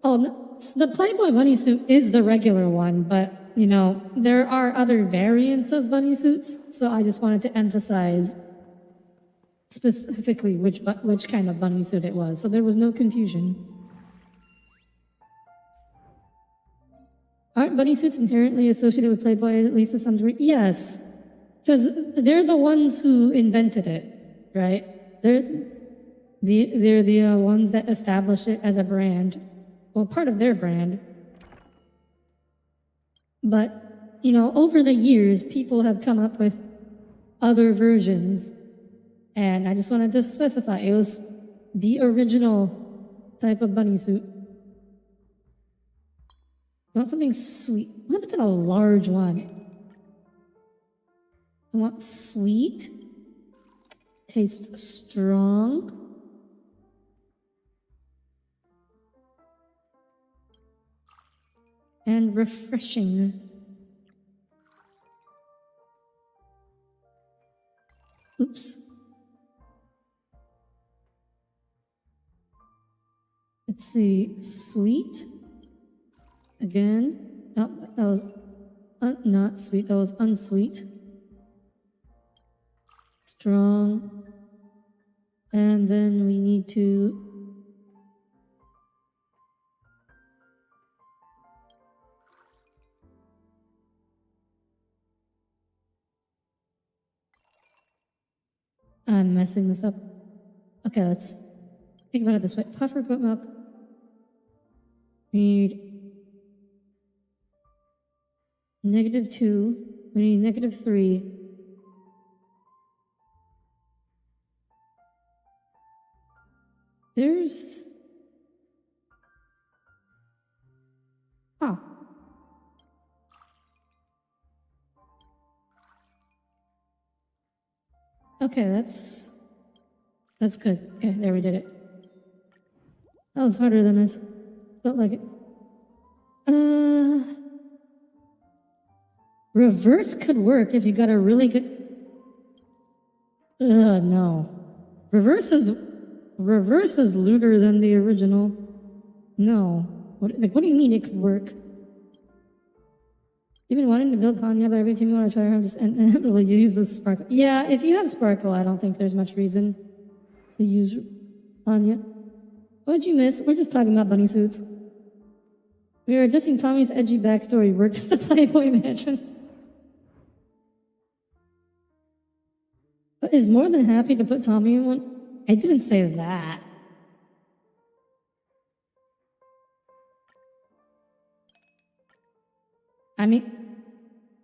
Oh, no, the Playboy bunny suit is the regular one, but you know, there are other variants of bunny suits, so I just wanted to emphasize specifically which kind of bunny suit it was, so there was no confusion. Aren't bunny suits inherently associated with Playboy, at least to some degree? Yes, because they're the ones who invented it, right? They're the ones that established it as a brand, well, part of their brand. But, you know, over the years, people have come up with other versions, and I just wanted to specify it was the original type of bunny suit. I want something sweet. What if it's in a large one? I want sweet, taste strong, and refreshing. Oops. Let's see, sweet. Again. Oh, that was not sweet, that was unsweet. Strong. And then we need to I'm messing this up. Okay, let's think about it this way. Puffer goat milk. We need -2. We need -3. There's... Oh. Okay, that's good. Okay, there we did it. That was harder than I felt like it. Reverse could work if you got a really good... no. Reverse is looter than the original. No. What do you mean it could work? You've been wanting to build Hanya, but every time you want to try her, just inevitably use this sparkle. Yeah, if you have sparkle, I don't think there's much reason to use Hanya. What'd you miss? We're just talking about bunny suits. We were addressing Tommy's edgy backstory worked at the Playboy Mansion. But is more than happy to put Tommy in one. I didn't say that. I mean,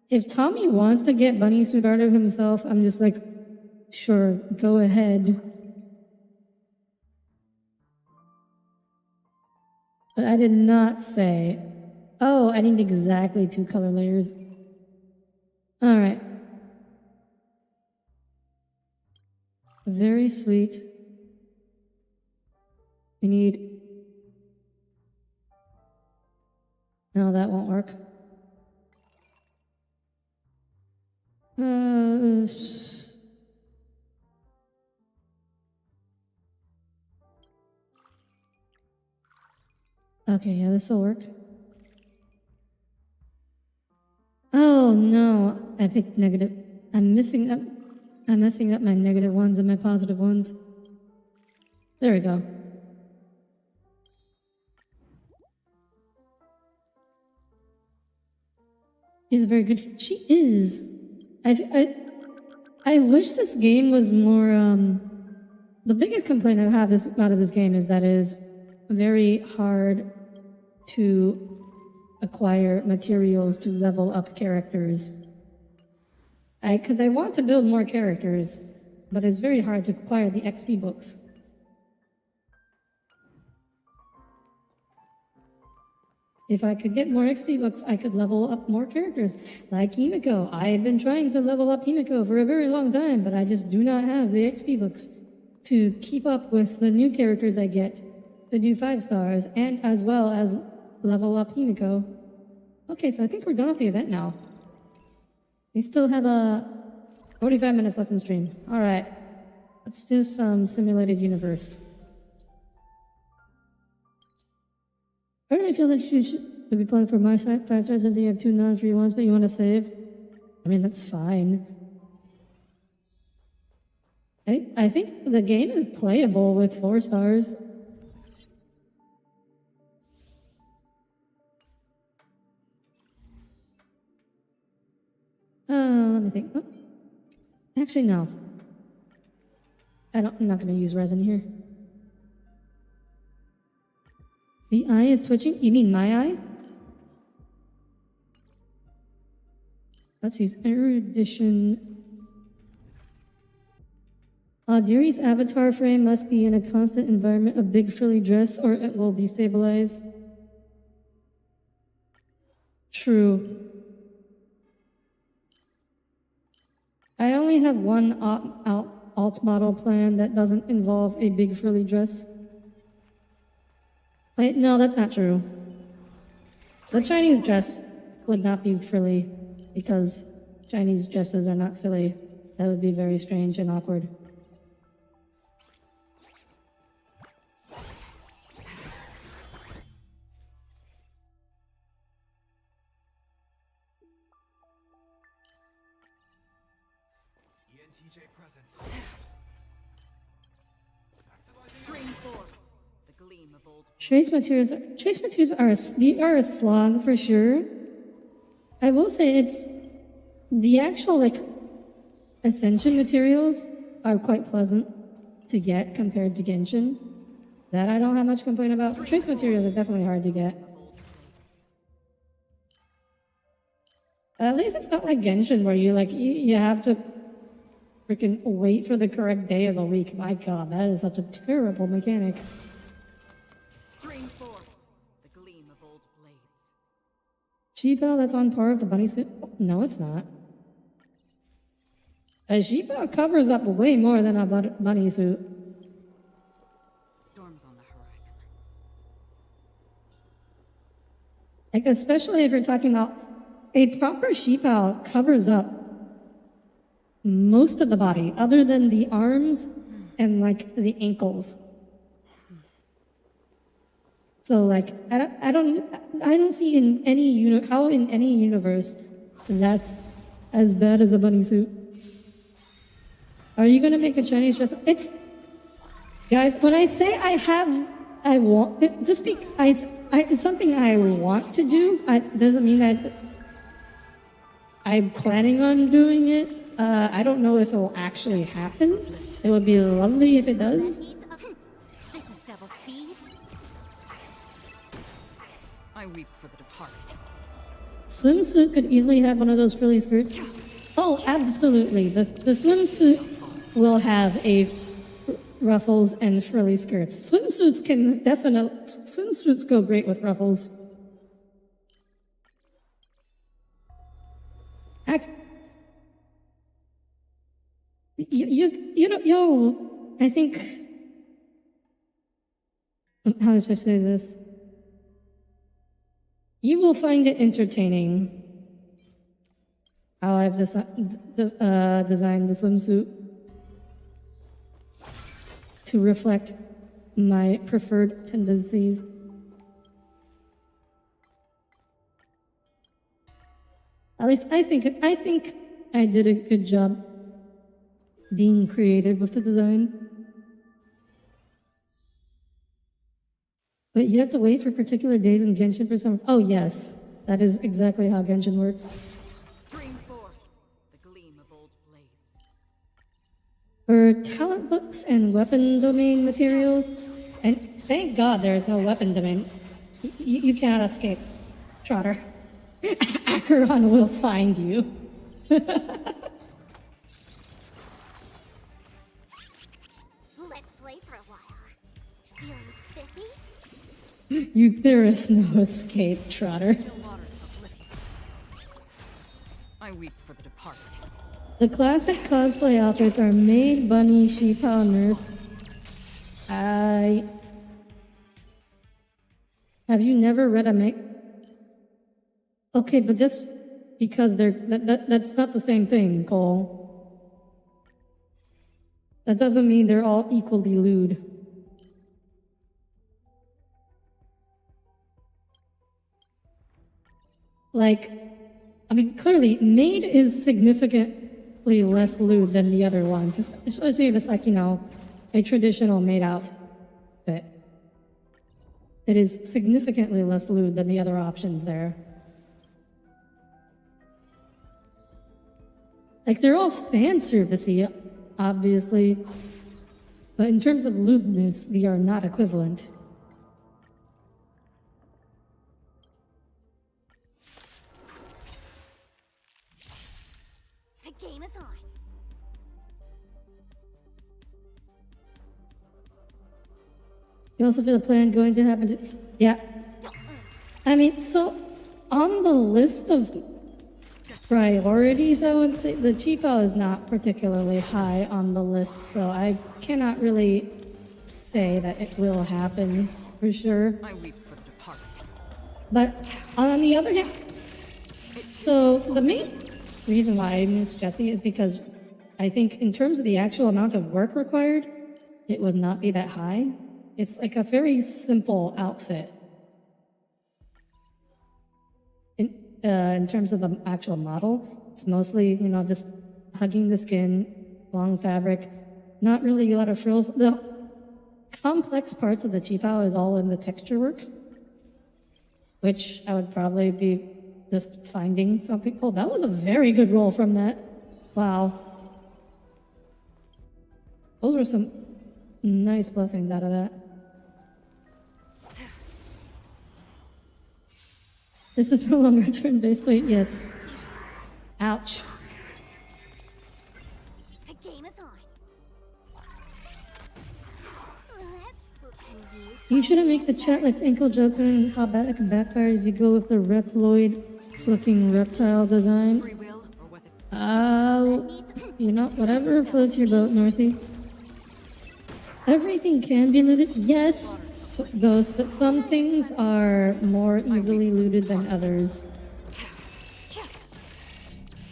if Tommy wants to get bunny suit art of himself, I'm just like, sure, go ahead. But I did not say, oh, I need exactly 2 color layers. All right. Very sweet. We need... No, that won't work. Okay, yeah, this will work. Oh no, I picked negative. I'm messing up my negative ones and my positive ones. There we go. She's very good. She is. I wish this game was more, the biggest complaint I've had out of this game is that it is very hard to acquire materials to level up characters. Because I want to build more characters, but it's very hard to acquire the XP books. If I could get more XP books, I could level up more characters, like Himiko. I've been trying to level up Himiko for a very long time, but I just do not have the XP books to keep up with the new characters I get, the new 5 stars, and as well as level up Himiko. Okay, so I think we're done with the event now. We still have 45 minutes left in stream. All right, let's do some simulated universe. Part of me feels like you should be playing for my 5 stars as you have 2 non-free ones, but you want to save. I mean, that's fine. I think the game is playable with 4 stars. Let me think. Oh. Actually, no. I'm not going to use resin here. The eye is twitching? You mean my eye? Let's use erudition. Audire's avatar frame must be in a constant environment of big frilly dress or it will destabilize. True. I only have one alt model plan that doesn't involve a big frilly dress. Wait, no, that's not true. The Chinese dress would not be frilly because Chinese dresses are not frilly. That would be very strange and awkward. ENTJ presence. String 4. The gleam of old. Trace materials are a slog for sure. I will say it's the actual like ascension materials are quite pleasant to get compared to Genshin. That I don't have much complaint about. Trace materials are definitely hard to get. At least it's not like Genshin where you have to freaking wait for the correct day of the week. My god, that is such a terrible mechanic. Stream 4. The gleam of old blades. Sheepao that's on par with the bunny suit? No, it's not. A Sheepao covers up way more than a bunny suit. Storms on the horizon. Like, especially if you're talking about a proper Sheepao covers up most of the body, other than the arms and like the ankles. So like, I don't see in any how in any universe that's as bad as a bunny suit. Are you gonna make a Chinese dress? Guys, when I say I want it, just because it's something I want to do, doesn't mean that I'm planning on doing it. I don't know if it will actually happen. It would be lovely if it does. Needs a- This is double speed. I weep for the departed. Swimsuit could easily have one of those frilly skirts. Oh, absolutely. The swimsuit will have ruffles and frilly skirts. Swimsuits go great with ruffles. I think, how should I say this? You will find it entertaining how I've designed the swimsuit to reflect my preferred tendencies. At least I think I did a good job being creative with the design. But you have to wait for particular days in Genshin for some. Oh yes, that is exactly how Genshin works. Stream 4. The gleam of old blades. For talent books and weapon domain materials, and thank God there is no weapon domain. You cannot escape, Trotter. Acheron will find you. Let's play for a while. Feeling spiffy? There is no escape, Trotter. The waters of oblivion. I weep for the departed. The classic cosplay outfits are maid, bunny, sheepao, nurse. Have you never read a maid? Okay, but just because that's not the same thing, Cole. That doesn't mean they're all equally lewd. Like, I mean, clearly, maid is significantly less lewd than the other ones, especially if it's like, a traditional maid outfit. It is significantly less lewd than the other options there. Like, they're all fan servicey, obviously, but in terms of lewdness, they are not equivalent. The game is on. You also feel the plan going to happen? Yeah. I mean, so on the list of priorities, I would say the cheapo is not particularly high on the list, so I cannot really say that it will happen for sure. I weep for the departed. But on the other hand, so the main reason why I'm suggesting it is because I think in terms of the actual amount of work required, it would not be that high. It's like a very simple outfit. In terms of the actual model, it's mostly, just hugging the skin, long fabric, not really a lot of frills. The complex parts of the cheapao is all in the texture work, which I would probably be just finding something. Oh, that was a very good roll from that. Wow. Those were some nice blessings out of that. This is no longer a turn-based plate, yes. Ouch. The game is on. Let's You shouldn't make the chat like ankle joke and how bad it can backfire if you go with the Reploid looking reptile design. Free will, or was it You know, whatever floats your boat, Northy. Everything can be looted, yes, Ghost, but some things are more easily looted than others.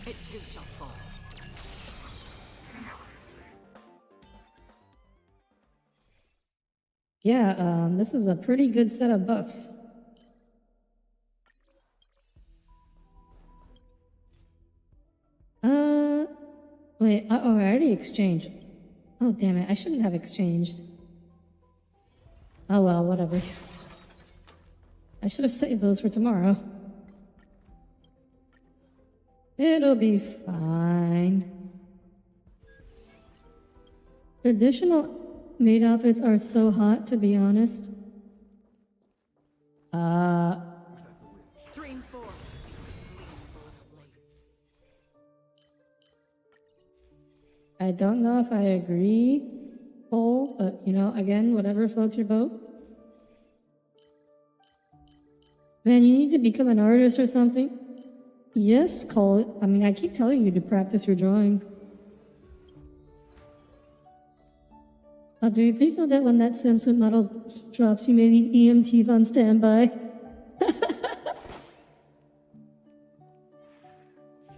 it too shall fall? Yeah, this is a pretty good set of buffs. Wait, I already exchanged. Oh, damn it, I shouldn't have exchanged. Oh well, whatever. I should have saved those for tomorrow. It'll be fine. Traditional maid outfits are so hot, to be honest. Stream 4. Gleam of old blades. I don't know if I agree, Cole, but you know, again, whatever floats your boat. Man, you need to become an artist or something. Yes, Cole. I mean, I keep telling you to practice your drawing. Audire, please know that when that swimsuit model drops, you may need EMTs on standby.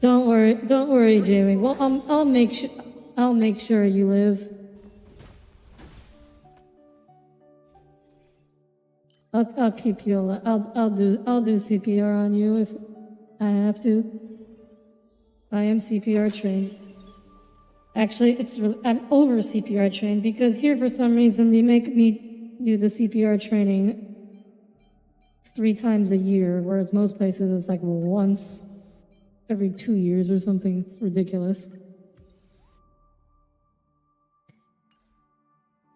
Don't worry, Jamie. Well, I'll make sure you live. I'll keep you alive. I'll do CPR on you if I have to. I am CPR trained. Actually, I'm over CPR trained because here for some reason they make me do the CPR training 3 times a year, whereas most places it's like once every 2 years or something. It's ridiculous.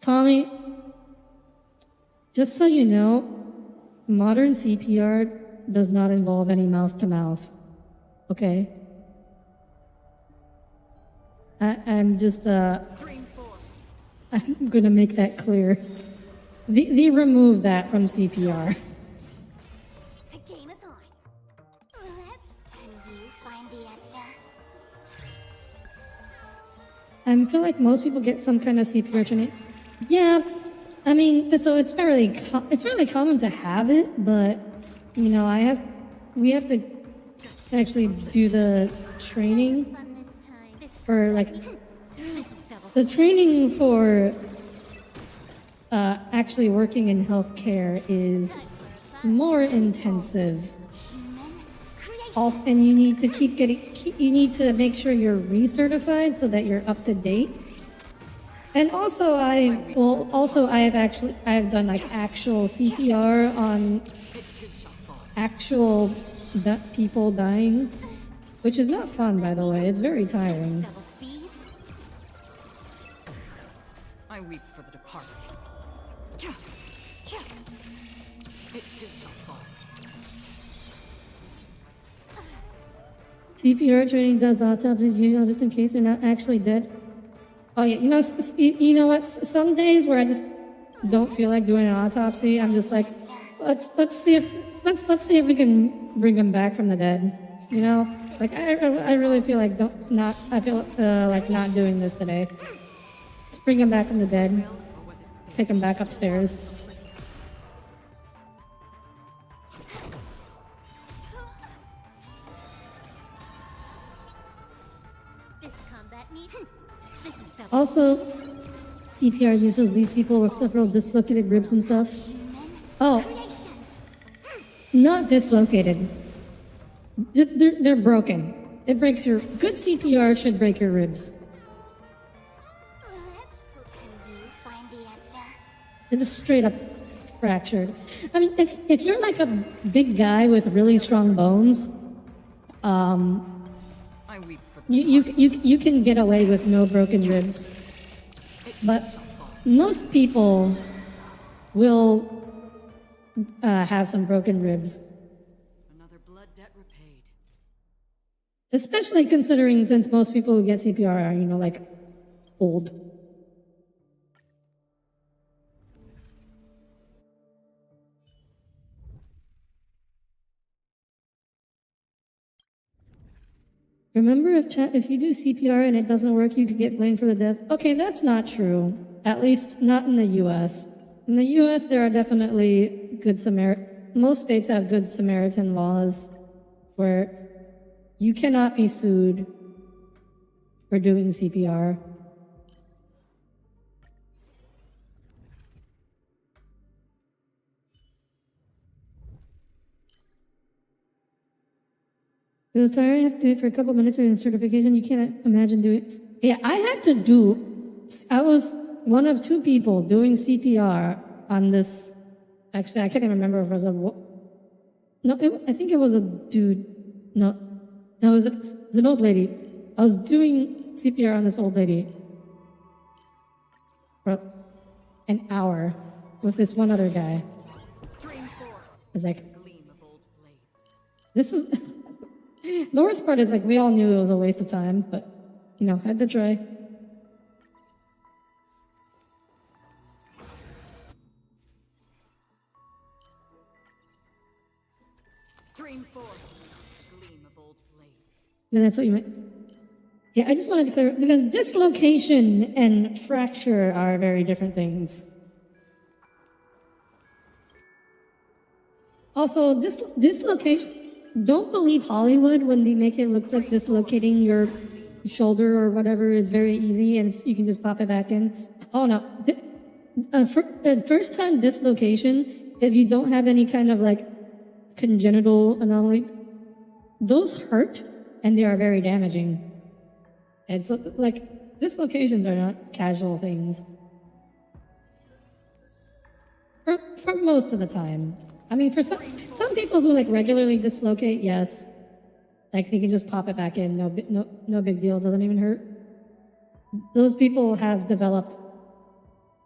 Tommy, just so you know, modern CPR does not involve any mouth-to-mouth, okay? I'm just, Stream 4. I'm gonna make that clear. They remove that from CPR. The game is on. Can you find the answer? I feel like most people get some kind of CPR training. Yeah, I mean, so it's really common to have it, but you know, we have to actually do the training Fun this time. for like This is double. the training for actually working in healthcare is more intensive. Also, and you need to you need to make sure you're recertified so that you're up to date. And also, I have done like actual CPR on actual people dying, which is not fun, by the way. It's very tiring. Double speed. I weep for the departed. It too shall fall. CPR training does autopsies, you know, just in case they're not actually dead. Oh yeah, you know what? Some days where I just don't feel like doing an autopsy, I'm just like, let's see if we can bring them back from the dead. You know, like I really feel like like not doing this today. Let's bring them back from the dead. Take them back upstairs. This combat need. This is double. Also, CPR uses leaves people with several dislocated ribs and stuff. Oh, Creations. not dislocated. They're broken. It breaks your... Good CPR should break your ribs. Can you find the answer? It's just straight up fractured. I mean, if you're like a big guy with really strong bones, I weep for the you can get away with no broken ribs. But most people will have some broken ribs. Another blood debt repaid. Especially considering since most people who get CPR are, like, old. Remember, if you do CPR and it doesn't work, you could get blamed for the death. Okay, that's not true. At least not in the U.S. In the U.S., there are definitely most states have Good Samaritan laws where you cannot be sued for doing CPR. It was tiring. I have to do it for a couple minutes during certification. You can't imagine doing. Yeah, I was one of two people doing CPR on this. Actually, I can't even remember if it was I think it was a dude. No, it was an old lady. I was doing CPR on this old lady for an hour with this one other guy. Stream 4. I was like, Gleam of old blades. this is. The worst part is, like, we all knew it was a waste of time, but, had to try. Stream 4. Gleam of old blades. Yeah, that's what you meant. Yeah, I just wanted to clear, because dislocation and fracture are very different things. Also, dislocation. Don't believe Hollywood when they make it look like dislocating your shoulder or whatever is very easy and you can just pop it back in. Oh no. First time dislocation, if you don't have any kind of like congenital anomaly, those hurt and they are very damaging. It's like dislocations are not casual things. For most of the time. I mean, for some people who like regularly dislocate, yes, like they can just pop it back in, no big deal, doesn't even hurt. Those people have developed,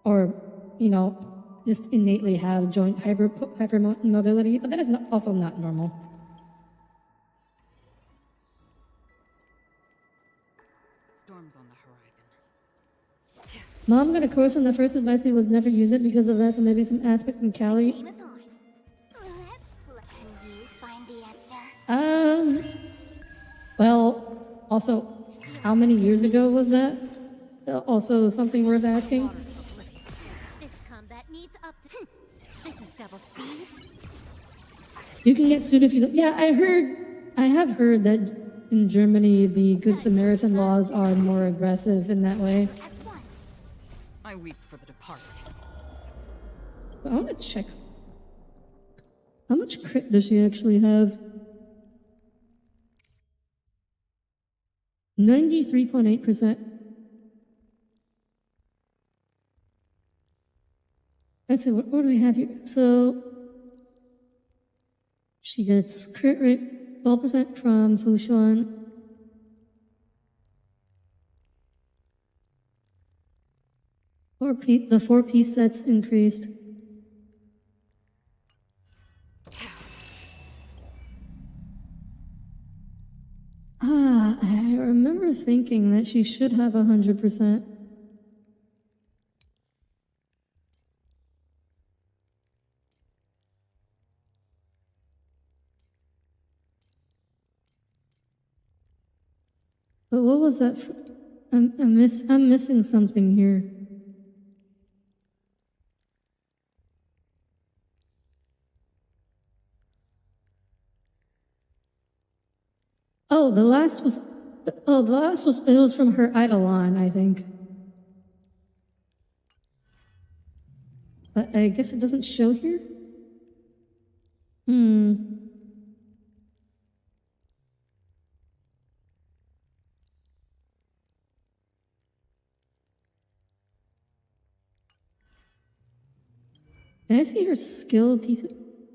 or just innately have joint hypermobility, but that is also not normal. Storms on the horizon. Mom got a course and the first advice was never use it because of that, so maybe some aspect in Cali. Game is on. Let's play. Can you find the answer? Well, also, how many years ago was that? Also something worth asking. This combat needs up to. This is double speed. You can get sued if you don't. Yeah, I have heard that in Germany the Good Samaritan laws are more aggressive in that way. As one. I weep for the departed. I want to check. How much crit does she actually have? 93.8%. Let's see, what do we have here? So, she gets crit rate 12% from Fushuan. The 4-piece sets increased. I remember thinking that she should have 100%. But what was that? I'm missing something here. Oh, the last was. It was from her Eidolon, I think. But I guess it doesn't show here. Can I see her skill detail?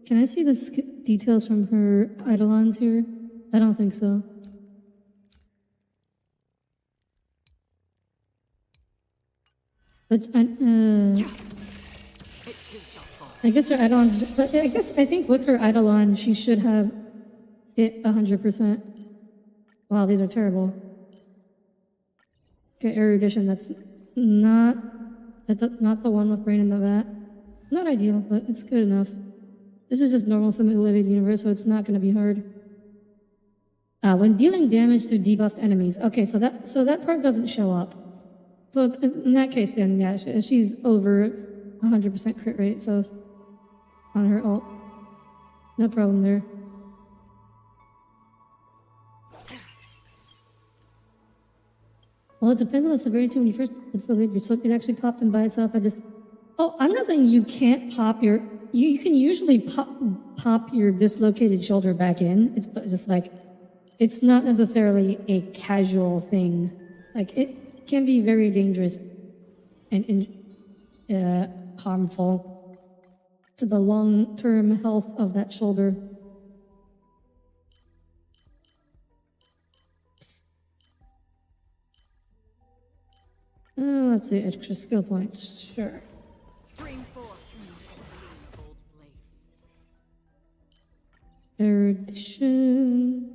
Can I see the details from her Eidolons here? I don't think so. But I guess her Eidolon. But I think with her Eidolon, she should have hit 100%. Wow, these are terrible. Okay, erudition. That's not the one with brain in the vat. Not ideal, but it's good enough. This is just normal simulated universe, so it's not going to be hard. When dealing damage to debuffed enemies. Okay, so that part doesn't show up. So in that case, then yeah, she's over 100% crit rate. So on her ult, no problem there. Well, it depends on the severity when you first installed your so it actually popped in by itself. I'm not saying you can't pop your. You can usually pop your dislocated shoulder back in. It's just like. It's not necessarily a casual thing. Like, it can be very dangerous and harmful to the long-term health of that shoulder. Let's see, extra skill points, sure. Stream 4. Erudition.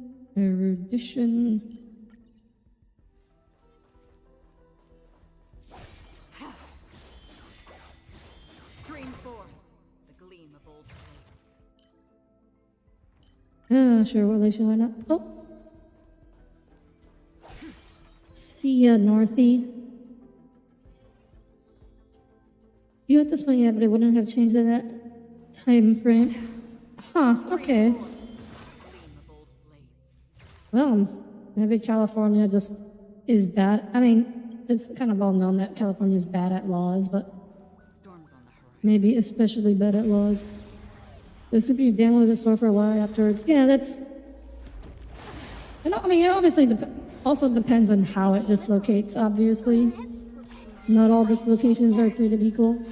Stream 4. The gleam of old blades. Sure, what relation, why not? Oh! See ya, Northy. You at this point, yeah, but it wouldn't have changed that time frame. Huh, okay. Well, maybe California just is bad. I mean, it's kind of well known that California is bad at laws, but maybe especially bad at laws. This would be down with the sword for a while afterwards. Yeah, that's. I mean, it obviously also depends on how it dislocates, obviously. Not all dislocations are created equal.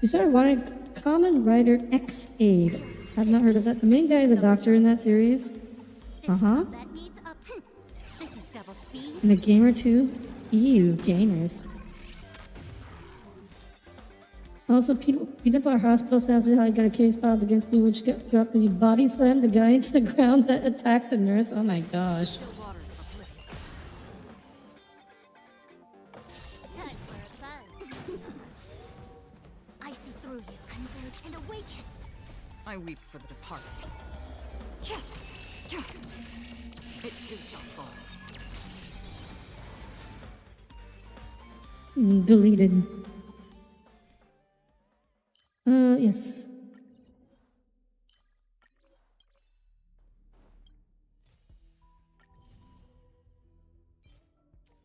You started wanting Common Rider X-Aid. I've not heard of that. The main guy is a doctor in that series. Uh-huh. This is double speed. And a gamer too? Ew, gamers. Also, peanut butter hospital staff did how I got a case filed against me, which got dropped because you body slammed the guy into the ground that attacked the nurse. Oh my gosh. Time for a buzz. I see through you, converge and awaken. I weep for the departed. It too shall fall. Deleted. Yes.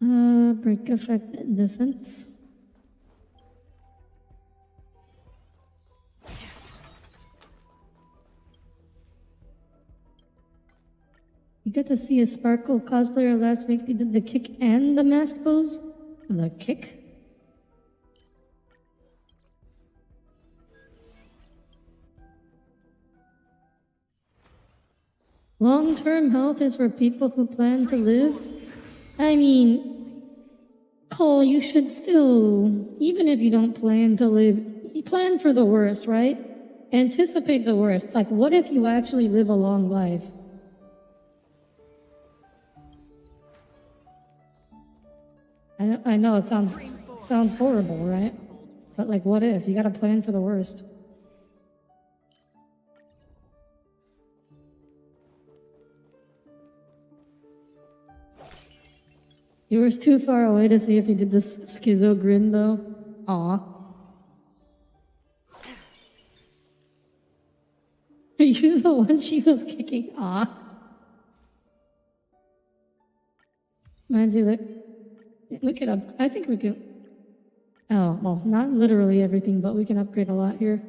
Break effect and defense. You got to see a Sparkle cosplayer last week. They did the kick and the mask pose. The kick? Long-term health is for people who plan to live. I mean, Cole, you should still, even if you don't plan to live, you plan for the worst, right? Anticipate the worst. Like, what if you actually live a long life? I know it sounds horrible, right? But like, what if? You gotta plan for the worst. You were too far away to see if he did this schizo grin, though. Aw. Are you the one she was kicking? Aw. Reminds you that we could I think we can. Oh, well, not literally everything, but we can upgrade a lot here.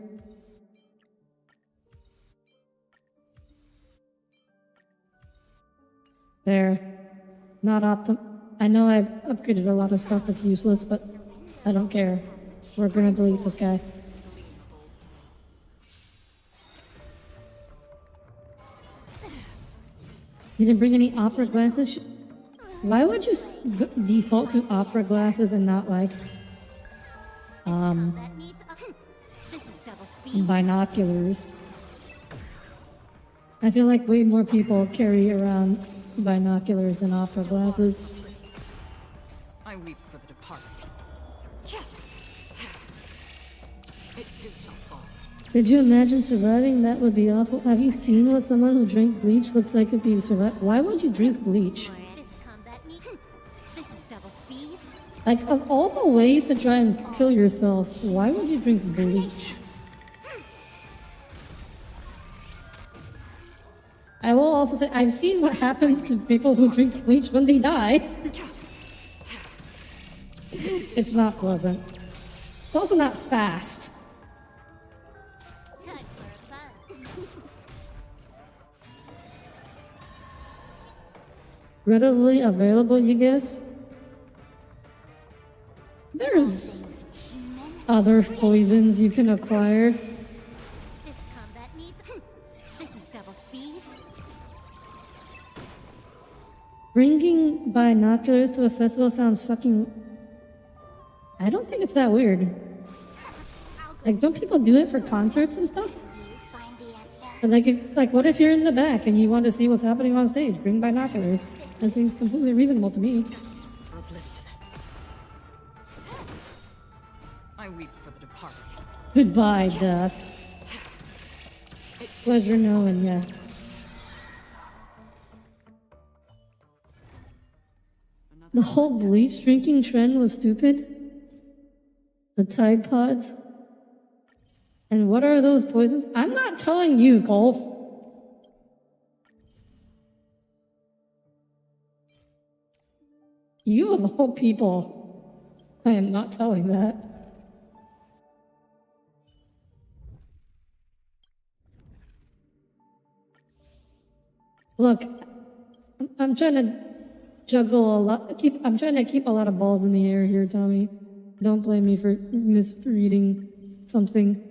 There. Not I know I've upgraded a lot of stuff that's useless, but I don't care. We're gonna delete this guy. You didn't bring any opera glasses? Why would you default to opera glasses and not like Combat needs this is double speed. binoculars. I feel like way more people carry around binoculars than opera glasses. I weep for the departed. It too shall fall. Could you imagine surviving? That would be awful. Have you seen what someone who drank bleach looks like if you survive? Why would you drink bleach? This combat needs this is double speed. Like, of all the ways to try and kill yourself, why would you drink bleach? I will also say, I've seen what happens to people who drink bleach when they die. It's not pleasant. It's also not fast. Time for fun. Readily available, you guess? There's other poisons you can acquire. This combat needs this is double speed. Bringing binoculars to a festival sounds fucking... I don't think it's that weird. Like, don't people do it for concerts and stuff? You find the answer. But like, what if you're in the back and you want to see what's happening on stage? Bring binoculars. That seems completely reasonable to me. For oblivion. I weep for the departed. Goodbye, death. Pleasure knowing ya. The whole bleach drinking trend was stupid. The Tide Pods. And what are those poisons? I'm not telling you, Cole. You of all people. I am not telling that. Look, I'm trying to juggle a lot. I'm trying to keep a lot of balls in the air here, Tommy. Don't blame me for misreading something.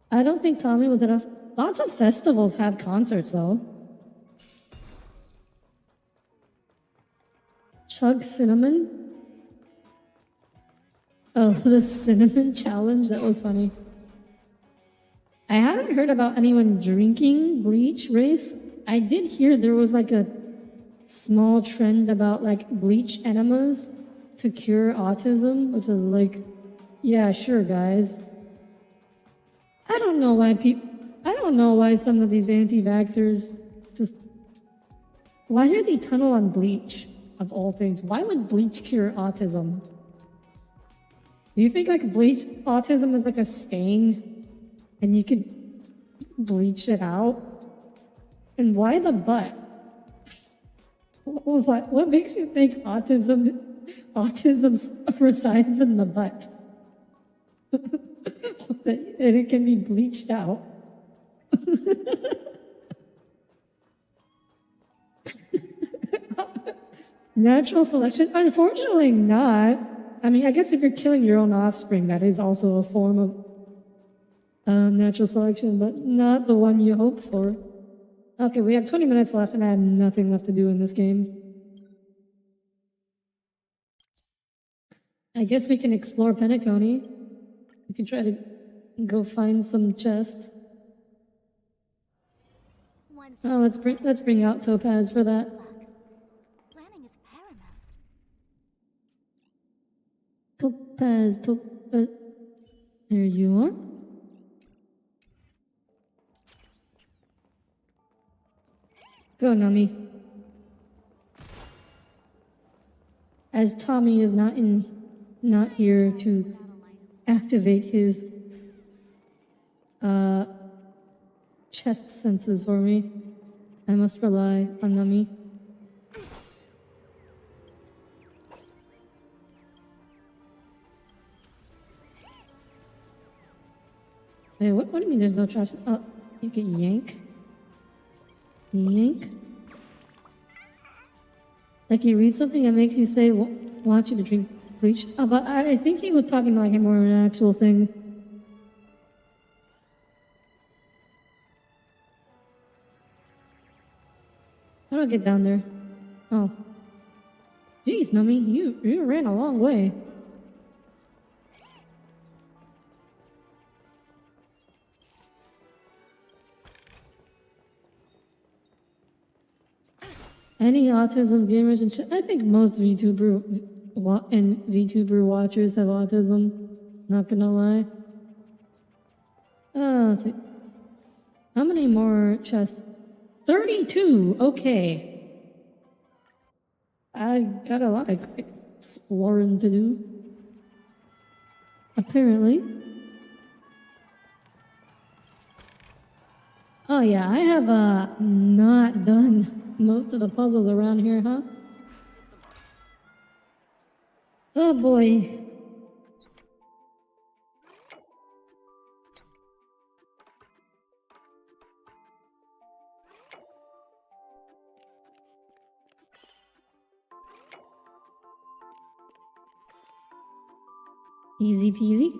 I don't think Tommy was enough. Lots of festivals have concerts, though. Chug cinnamon? Oh, the cinnamon challenge? That was funny. I haven't heard about anyone drinking bleach, Wraith. I did hear there was like a small trend about like bleach enemas to cure autism, which is like, yeah, sure, guys. I don't know why some of these anti-vaxxers just... Why do they tunnel on bleach, of all things? Why would bleach cure autism? Do you think like bleach autism is like a stain and you could bleach it out? And why the butt? What makes you think autism resides in the butt? And it can be bleached out. Natural selection? Unfortunately not. I mean, I guess if you're killing your own offspring, that is also a form of natural selection, but not the one you hope for. Okay, we have 20 minutes left and I have nothing left to do in this game. I guess we can explore Penacony. We can try to go find some chests. Oh, let's bring out Topaz for that. Planning is paramount. Topaz, there you are. Go, Nami. As Tommy is not here to activate his chest senses for me, I must rely on Nami. Wait, what do you mean there's no trash? Oh, you can yank? Yank? Like you read something that makes you say, want you to drink bleach? Oh, but I think he was talking like more of an actual thing. How do I get down there? Oh. Jeez, Nummy, you ran a long way. Any autism gamers in chat? I think most VTuber watchers have autism. Not gonna lie. Let's see. How many more chests? 32! Okay. I got a lot of exploring to do. Apparently. Oh yeah, I have not done most of the puzzles around here, huh? Oh boy. Easy peasy.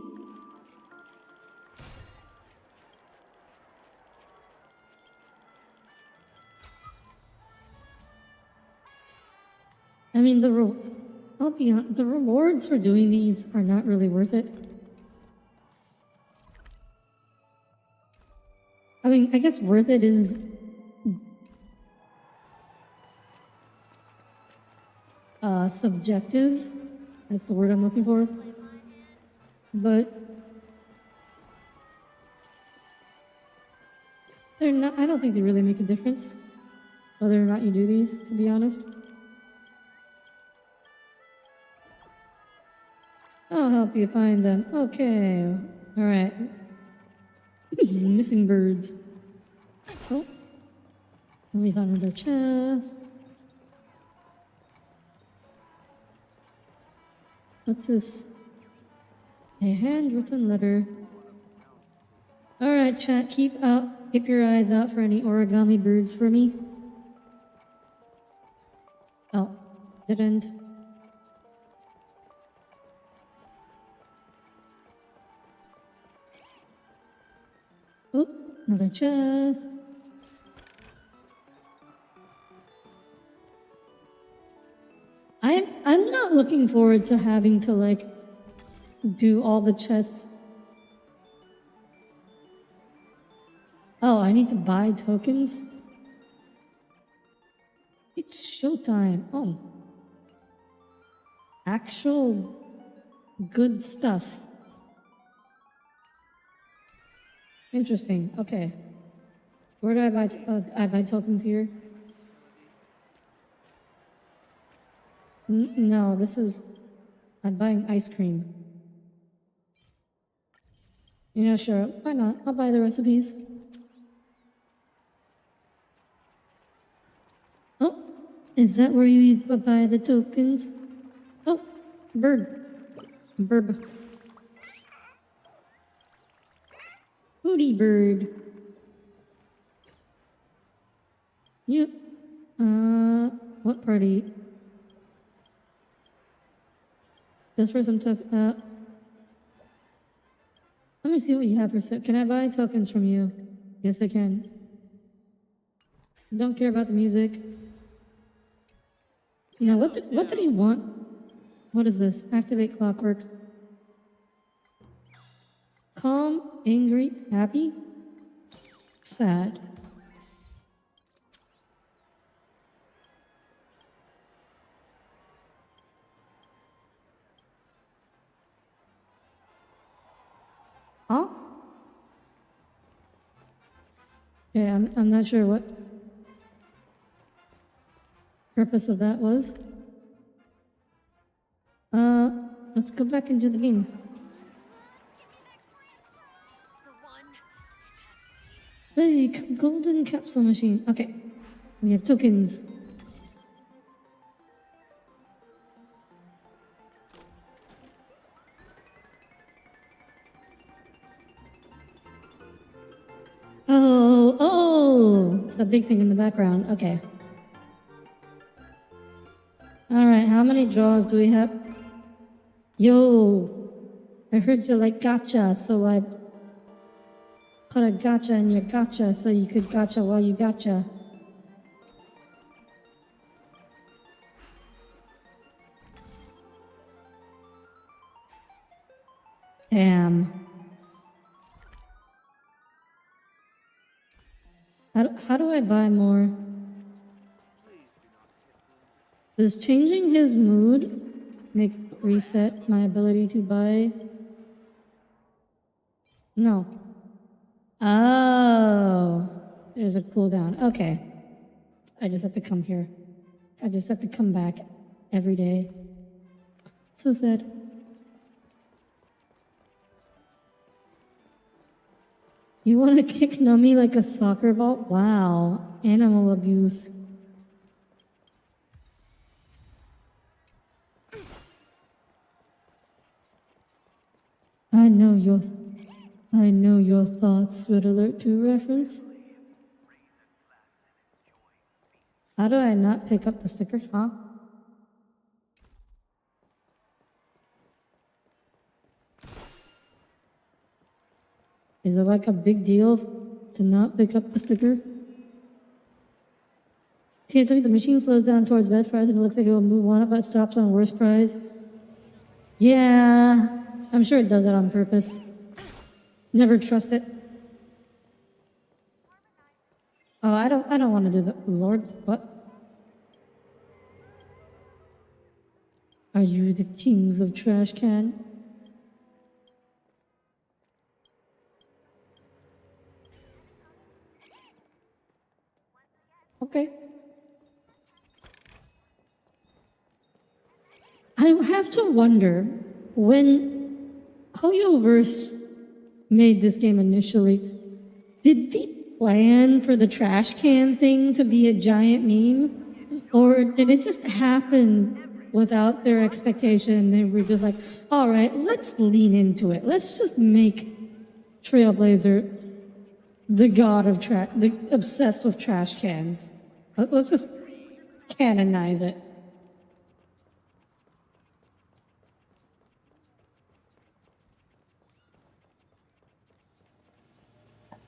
I mean, I'll be honest, the rewards for doing these are not really worth it. I mean, I guess worth it is subjective. That's the word I'm looking for. But they're not, I don't think they really make a difference whether or not you do these, to be honest. I'll help you find them. Okay. All right. Missing birds. Oh. And we found another chest. What's this? A handwritten letter. All right, chat. Keep your eyes out for any origami birds for me. Oh, didn't. Oh, another chest. I'm not looking forward to having to like do all the chests. Oh, I need to buy tokens? It's showtime. Oh. Actual good stuff. Interesting. Okay. Where do I buy? I buy tokens here. No, this is. I'm buying ice cream. You know, sure. Why not? I'll buy the recipes. Oh, is that where you buy the tokens? Oh, bird. Burb. Hootie bird. You, what party? Just for some token, let me see what you have for sale. Can I buy tokens from you? Yes, I can. Don't care about the music. Now, what did he want? What is this? Activate clockwork. Calm, angry, happy, sad. Huh? Okay, I'm not sure what purpose of that was. Let's go back and do the game. Hey, golden capsule machine. Okay, we have tokens. Oh, it's a big thing in the background. Okay. All right, how many draws do we have? Yo, I heard you like gacha, so I put a gacha in your gacha so you could gacha while you gacha. Damn. How do I buy more? Does changing his mood reset my ability to buy? No. Oh, there's a cooldown. Okay. I just have to come here. I just have to come back every day. So sad. You want to kick Numi like a soccer ball? Wow. Animal abuse. I know your thoughts, Red Alert 2 reference. How do I not pick up the sticker, huh? Is it like a big deal to not pick up the sticker? TNW, the machine slows down towards best price and it looks like it will move on but stops on worst price. Yeah, I'm sure it does that on purpose. Never trust it. Oh, I don't want to do the Lord. What? Are you the kings of trash can? Okay. I have to wonder when Hoyoverse made this game initially, did they plan for the trash can thing to be a giant meme? Or did it just happen without their expectation? They were just like, all right, let's lean into it. Let's just make Trailblazer the god of the obsessed with trash cans. Let's just canonize it.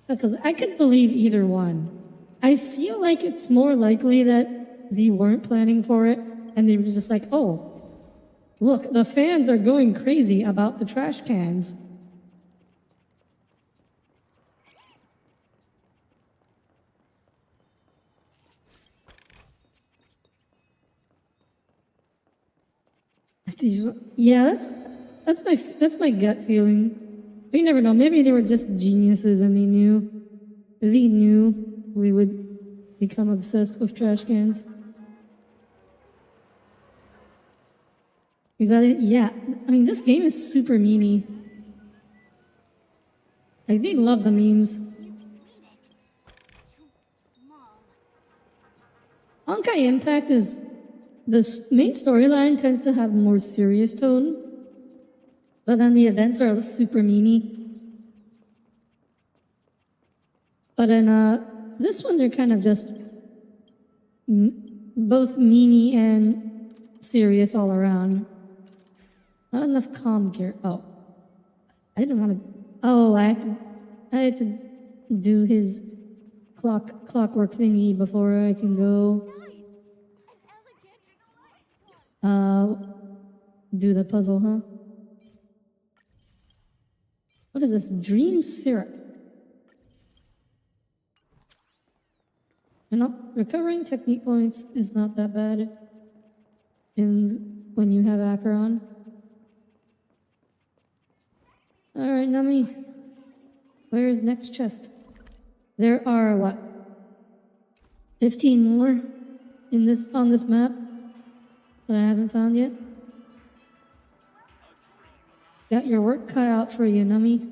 Because I could believe either one. I feel like it's more likely that they weren't planning for it and they were just like, oh, look, the fans are going crazy about the trash cans. Yeah, that's my gut feeling. But you never know. Maybe they were just geniuses and they knew we would become obsessed with trash cans. You got it? Yeah. I mean, this game is super memey. Like, they love the memes. Honkai Impact is... The main storyline tends to have a more serious tone, but then the events are super memey. But in this one, they're kind of just both memey and serious all around. Not enough calm gear. Oh, I didn't want to. Oh, I had to do his clockwork thingy before I can go. Do the puzzle, huh? What is this? Dream syrup. You know, recovering technique points is not that bad when you have Acheron. Alright, Nami. Where's next chest? There are, what? 15 more on this map that I haven't found yet. Got your work cut out for you, Nami.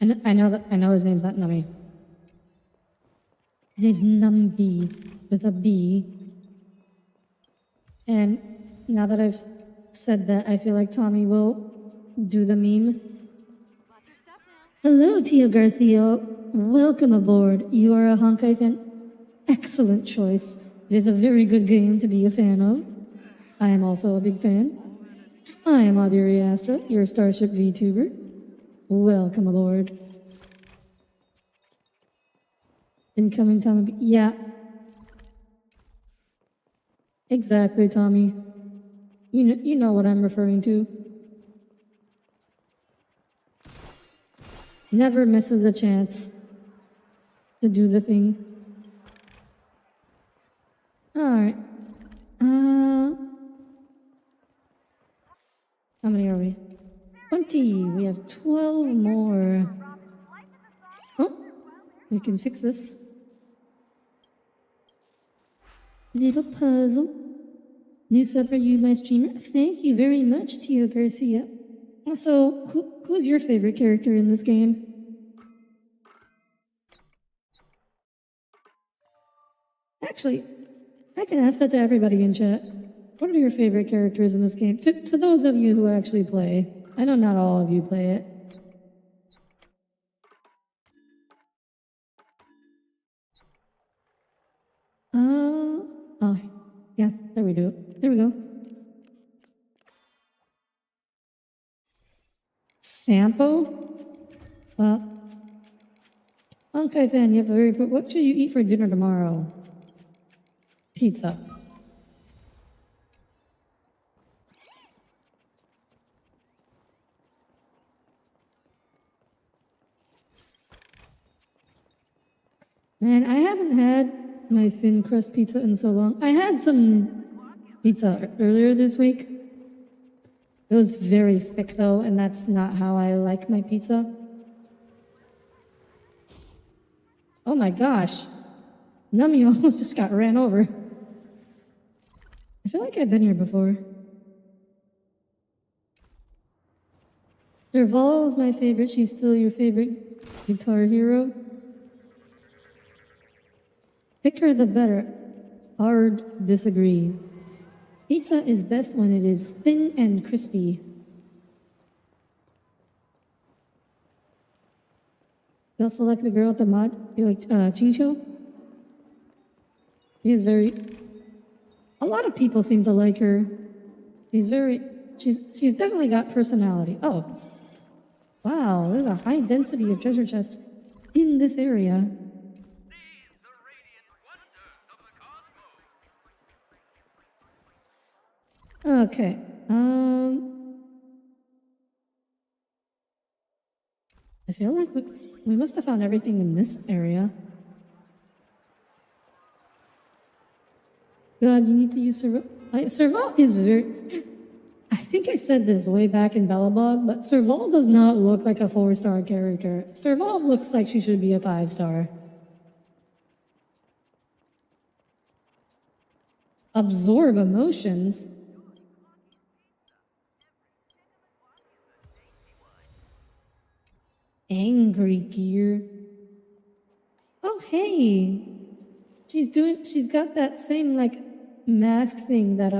I know his name's not Nami. His name's Numby with a B. And now that I've said that, I feel like Tommy will do the meme. Hello, Tio Garcia. Welcome aboard. You are a Honkai fan? Excellent choice. It is a very good game to be a fan of. I am also a big fan. I am Audire Astra, your Starship Vtuber. Welcome aboard. Incoming Tommy. Yeah. Exactly, Tommy. You know what I'm referring to. Never misses a chance to do the thing. Alright. How many are we? 20. We have 12 more. Oh, we can fix this. Little puzzle. New sub for you, my streamer. Thank you very much, Tio Garcia. So, who's your favorite character in this game? Actually, I can ask that to everybody in chat. What are your favorite characters in this game? To those of you who actually play. I know not all of you play it. Oh, yeah, there we do. There we go. Sampo? Honkai fan, you have a very... What should you eat for dinner tomorrow? Pizza. Man, I haven't had my thin crust pizza in so long. I had some pizza earlier this week. It was very thick though, and that's not how I like my pizza. Oh my gosh. Nummy almost just got ran over. I feel like I've been here before. Derval is my favorite. She's still your favorite guitar hero. Thicker the better. Hard disagree. Pizza is best when it is thin and crispy. You also like the girl at the mod? You like Qingqiu? She's very... A lot of people seem to like her. She's definitely got personality. Oh. Wow, there's a high density of treasure chests in this area. Okay. I feel like we must have found everything in this area. God, you need to use Serval. Serval is very... I think I said this way back in Bellabog, but Serval does not look like a 4-star character. Serval looks like she should be a 5-star. Absorb emotions? Angry gear. Oh, hey. She's got that same, like, mask thing that,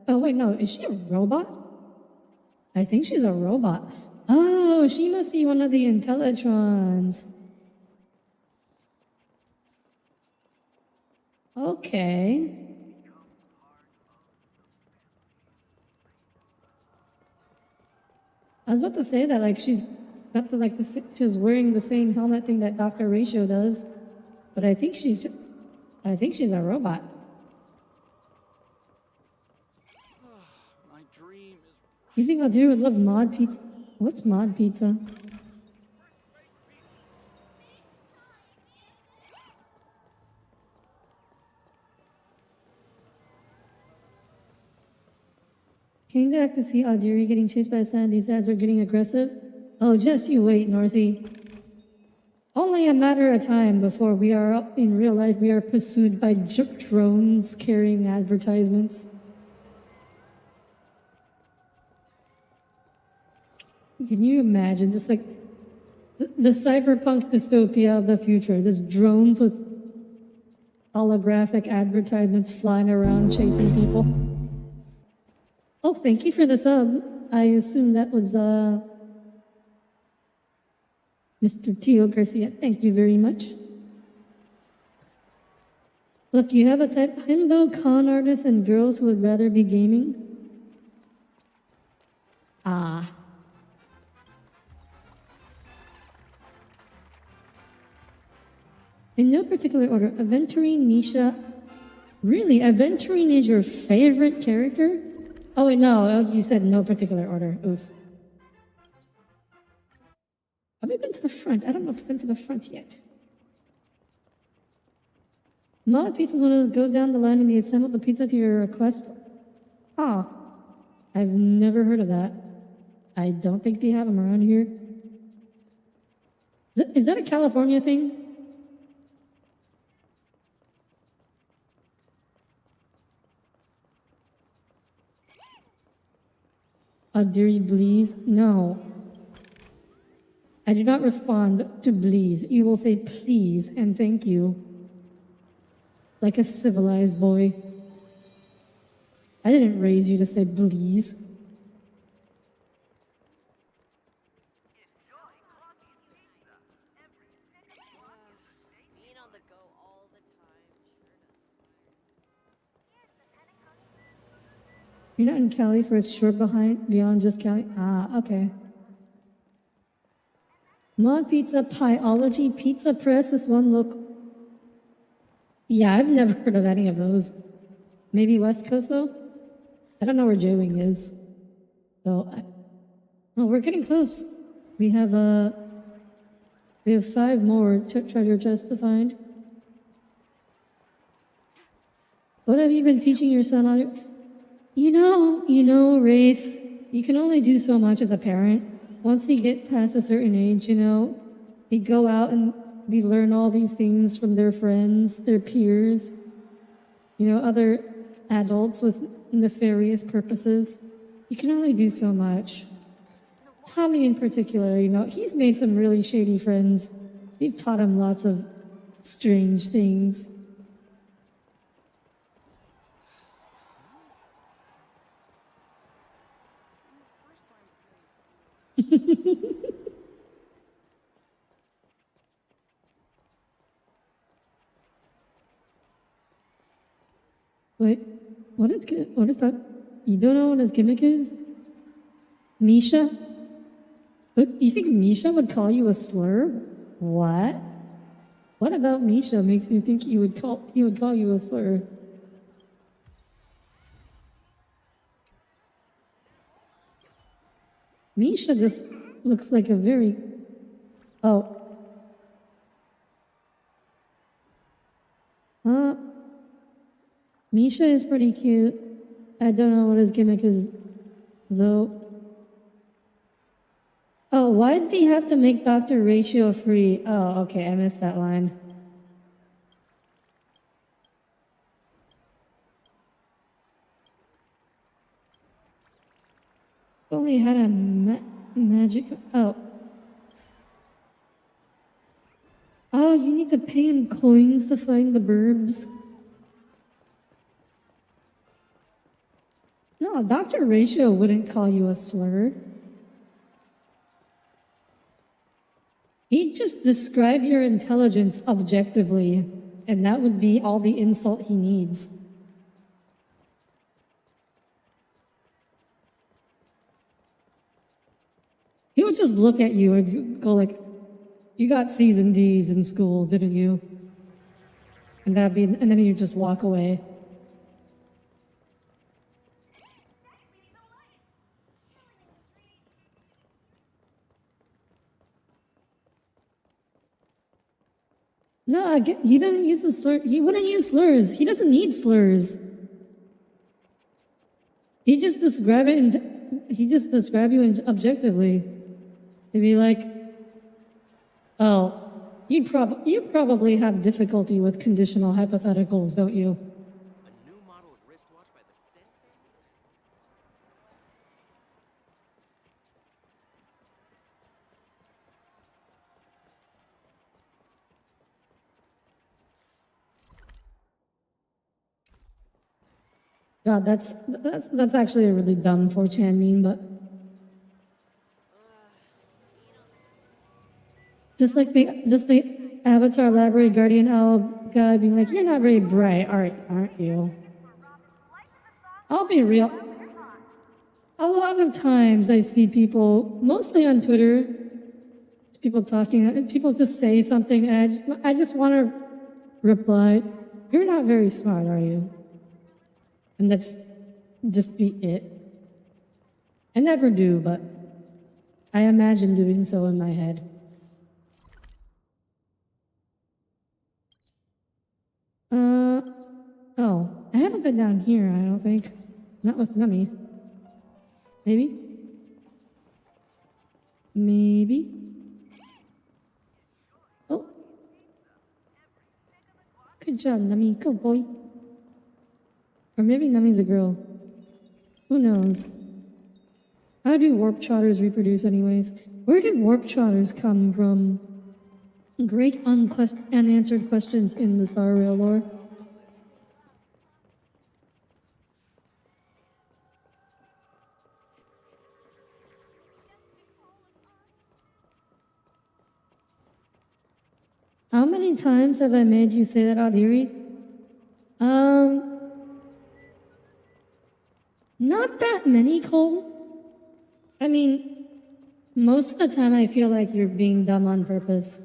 oh, wait, no, is she a robot? I think she's a robot. Oh, she must be one of the Intellitrons. Okay. I was about to say that, like, she's got she was wearing the same helmet thing that Dr. Ratio does, but I think she's a robot. My dream is... You think Audire would love mod pizza? What's mod pizza? Came back to see Audire getting chased by a sand. These ads are getting aggressive. Oh, just you wait, Northy. Only a matter of time before we are in real life. We are pursued by drones carrying advertisements. Can you imagine just like the cyberpunk dystopia of the future? There's drones with holographic advertisements flying around chasing people. Oh, thank you for the sub. I assume that was Mr. Tio Garcia. Thank you very much. Look, you have a type himbo, con artists, and girls who would rather be gaming. Ah. In no particular order, Aventurine, Misha. Really? Aventurine is your favorite character? Oh, wait, no. You said no particular order. Oof. we've been to the front. I don't know if we've been to the front yet. Mod Pizza's one of those go down the line and you assemble the pizza to your request. Ah, I've never heard of that. I don't think they have them around here. Is that a California thing? Audire, please? No. I do not respond to please. You will say please and thank you. Like a civilized boy. I didn't raise you to say please. Being on the go all the time You're not in Cali for its short beyond just Cali? Ah, okay. Mod Pizza, Pieology, Pizza Press, this one look. Yeah, I've never heard of any of those. Maybe West Coast though? I don't know where J-Wing is. So, oh, we're getting close. We have 5 more treasure chests to find. What have you been teaching your son on? You know, Wraith, you can only do so much as a parent. Once they get past a certain age, they go out and they learn all these things from their friends, their peers, other adults with nefarious purposes. You can only do so much. Tommy in particular, he's made some really shady friends. They've taught him lots of strange things. Wait, what is that? You don't know what his gimmick is? Misha? But you think Misha would call you a slur? What? What about Misha makes you think he would call you a slur? Misha just looks like a very... Oh. Misha is pretty cute. I don't know what his gimmick is, though. Oh, why'd they have to make Dr. Ratio free? Oh, okay, I missed that line. Only had a magic... Oh. Oh, you need to pay him coins to find the burbs. No, Dr. Ratio wouldn't call you a slur. He'd just describe your intelligence objectively, and that would be all the insult he needs. He would just look at you and go like, "You got C's and D's in schools, didn't you?" And then he'd just walk away. No, he doesn't use the slur. He wouldn't use slurs. He doesn't need slurs. He just describe you objectively. He'd be like, "Oh, you probably have difficulty with conditional hypotheticals, don't you?" A new model of wristwatch by the Sten family? God, that's actually a really dumb 4chan meme, but just the Avatar Library Guardian Owl guy being like, "You're not very bright, aren't you?" I'll be real. A lot of times I see people, mostly on Twitter, people just say something, and I just want to reply, "You're not very smart, are you?" And that's just be it. I never do, but I imagine doing so in my head. haven't been down here, I don't think. Not with Nummy. Maybe? Maybe? Oh. Good job, Nummy. Go, boy. Or maybe Nummy's a girl. Who knows? How do warp trotters reproduce anyways? Where did warp trotters come from? Great unanswered questions in the Star Rail lore. How many times have I made you say that, Audire? Not that many, Cole. I mean, most of the time I feel like you're being dumb on purpose.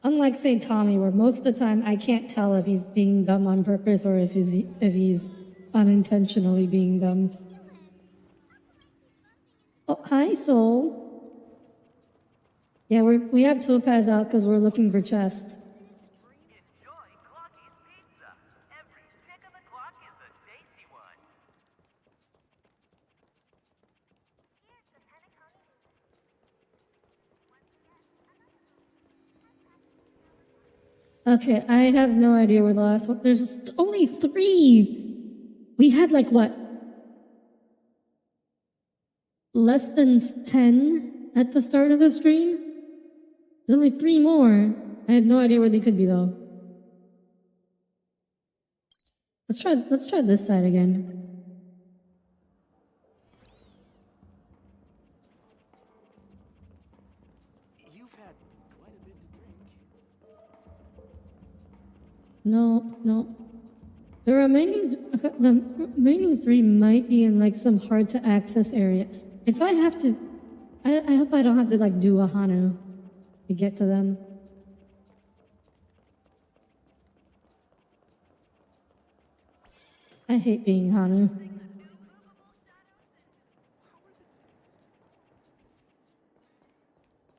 Unlike, say, Tommy, where most of the time I can't tell if he's being dumb on purpose or if he's unintentionally being dumb. Oh, hi, Soul. Yeah, we have Topaz out because we're looking for chests. Enjoy Clocky's pizza. Every tick of the clock is a tasty one. Here's the panic. Okay, I have no idea where the last one. There's only 3. We had like what? Less than 10 at the start of the stream? There's only 3 more. I have no idea where they could be though. Let's try this side again. You've had quite a bit to drink. No. The remaining 3 might be in like some hard to access area. If I have to, I hope I don't have to like do a Hanu to get to them. I hate being Hanu.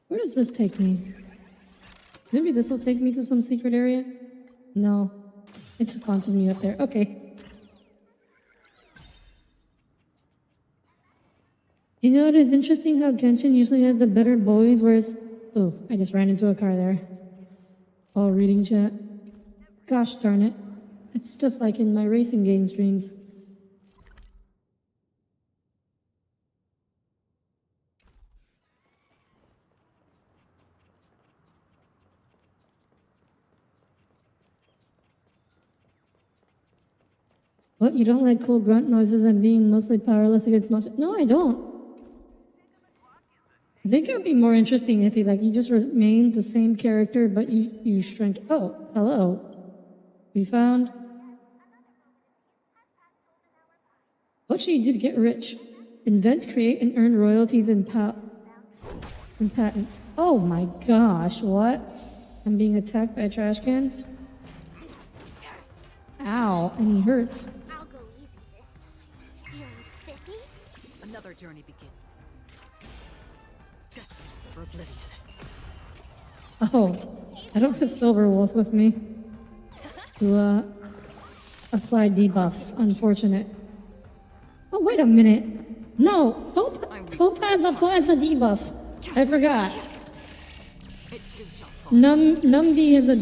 Where does this take me? Maybe this will take me to some secret area? No. It just launches me up there. Okay. You know, it is interesting how Genshin usually has the better boys, whereas... Oh, I just ran into a car there. While reading chat. Gosh darn it. It's just like in my racing game streams. What, you don't like cool grunt noises and being mostly powerless against monsters? No, I don't. I think it would be more interesting if you just remained the same character, but you shrink. Oh, hello. We found. What should you do to get rich? Invent, create, and earn royalties and patents. Oh my gosh, what? I'm being attacked by a trash can? Ow, and he hurts. I'll go easy this time. Feeling spiffy? Another journey begins. Destined for oblivion. Oh, I don't have Silverwolf with me to apply debuffs. Unfortunate. Oh, wait a minute. No, Topaz applies a debuff. I forgot. It too shall fall. Numby is the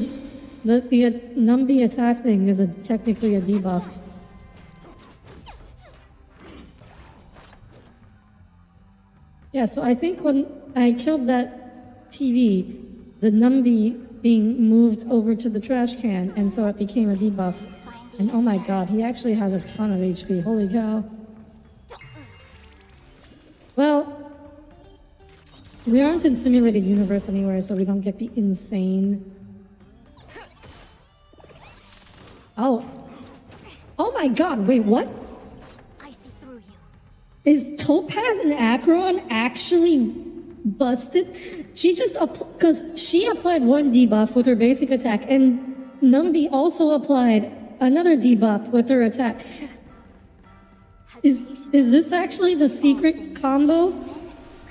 Numby attack thing is technically a debuff. Yeah, so I think when I killed that TV, the Numby being moved over to the trash can, and so it became a debuff. And oh my god, he actually has a ton of HP. Holy cow. Well, we aren't in simulated universe anywhere, so we don't get the insane. Oh. Oh my god, wait, what? I see through you. Is Topaz and Acheron actually busted? She just, because she applied one debuff with her basic attack, and Numby also applied another debuff with her attack. Is this actually the secret combo?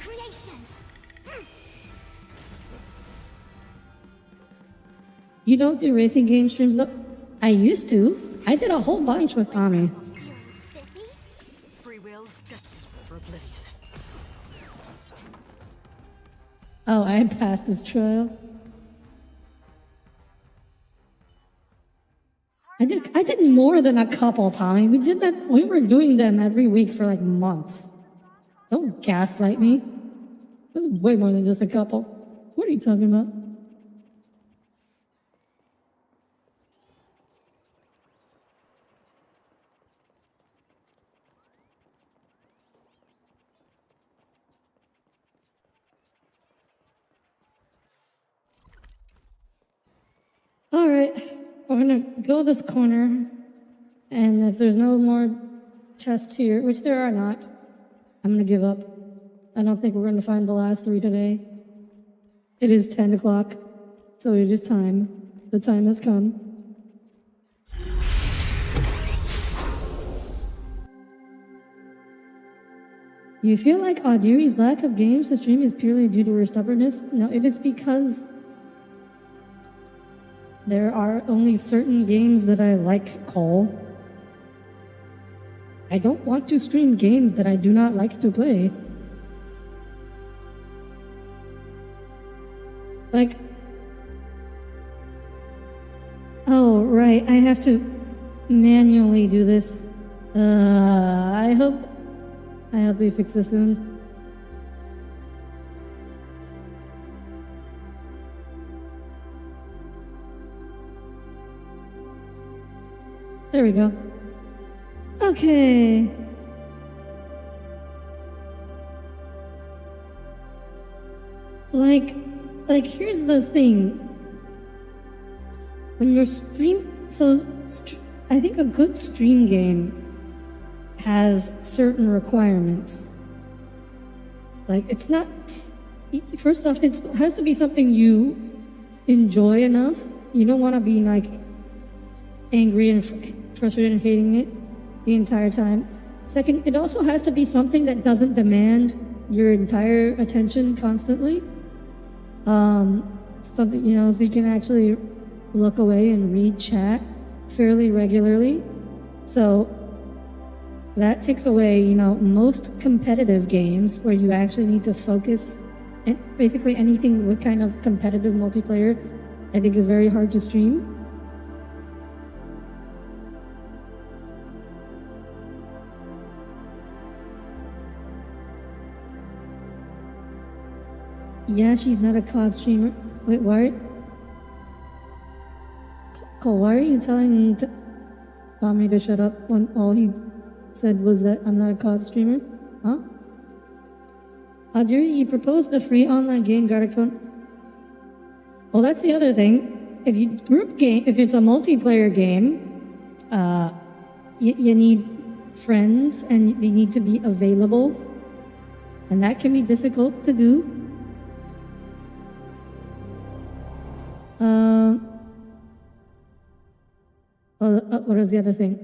Creations. You don't do racing game streams though? I used to. I did a whole bunch with Tommy. Feeling spiffy? Free will, destined for oblivion. Oh, I passed this trial. I did more than a couple, Tommy. We were doing them every week for like months. Don't gaslight me. This is way more than just a couple. What are you talking about? All right, we're gonna go this corner, and if there's no more chests here, which there are not, I'm gonna give up. I don't think we're gonna find the last 3 today. It is 10 o'clock, so it is time. The time has come. You feel like Audire's lack of games to stream is purely due to her stubbornness? No, it is because there are only certain games that I like, Cole. I don't want to stream games that I do not like to play. Like, oh, right, I have to manually do this. I hope they fix this soon. There we go. Okay. Like here's the thing. When you're I think a good stream game has certain requirements. Like, it's not, first off, it has to be something you enjoy enough. You don't want to be like angry and frustrated and hating it the entire time. Second, it also has to be something that doesn't demand your entire attention constantly. Something, you know, so you can actually look away and read chat fairly regularly. So that takes away, you know, most competitive games where you actually need to focus, and basically anything with kind of competitive multiplayer, I think is very hard to stream. Yeah, she's not a COD streamer. Wait, why? Cole, why are you telling Tommy to shut up when all he said was that I'm not a COD streamer? Huh? Audire, you proposed the free online game Gartic phone. Well, that's the other thing. If it's a multiplayer game, you need friends and they need to be available. And that can be difficult to do. What was the other thing?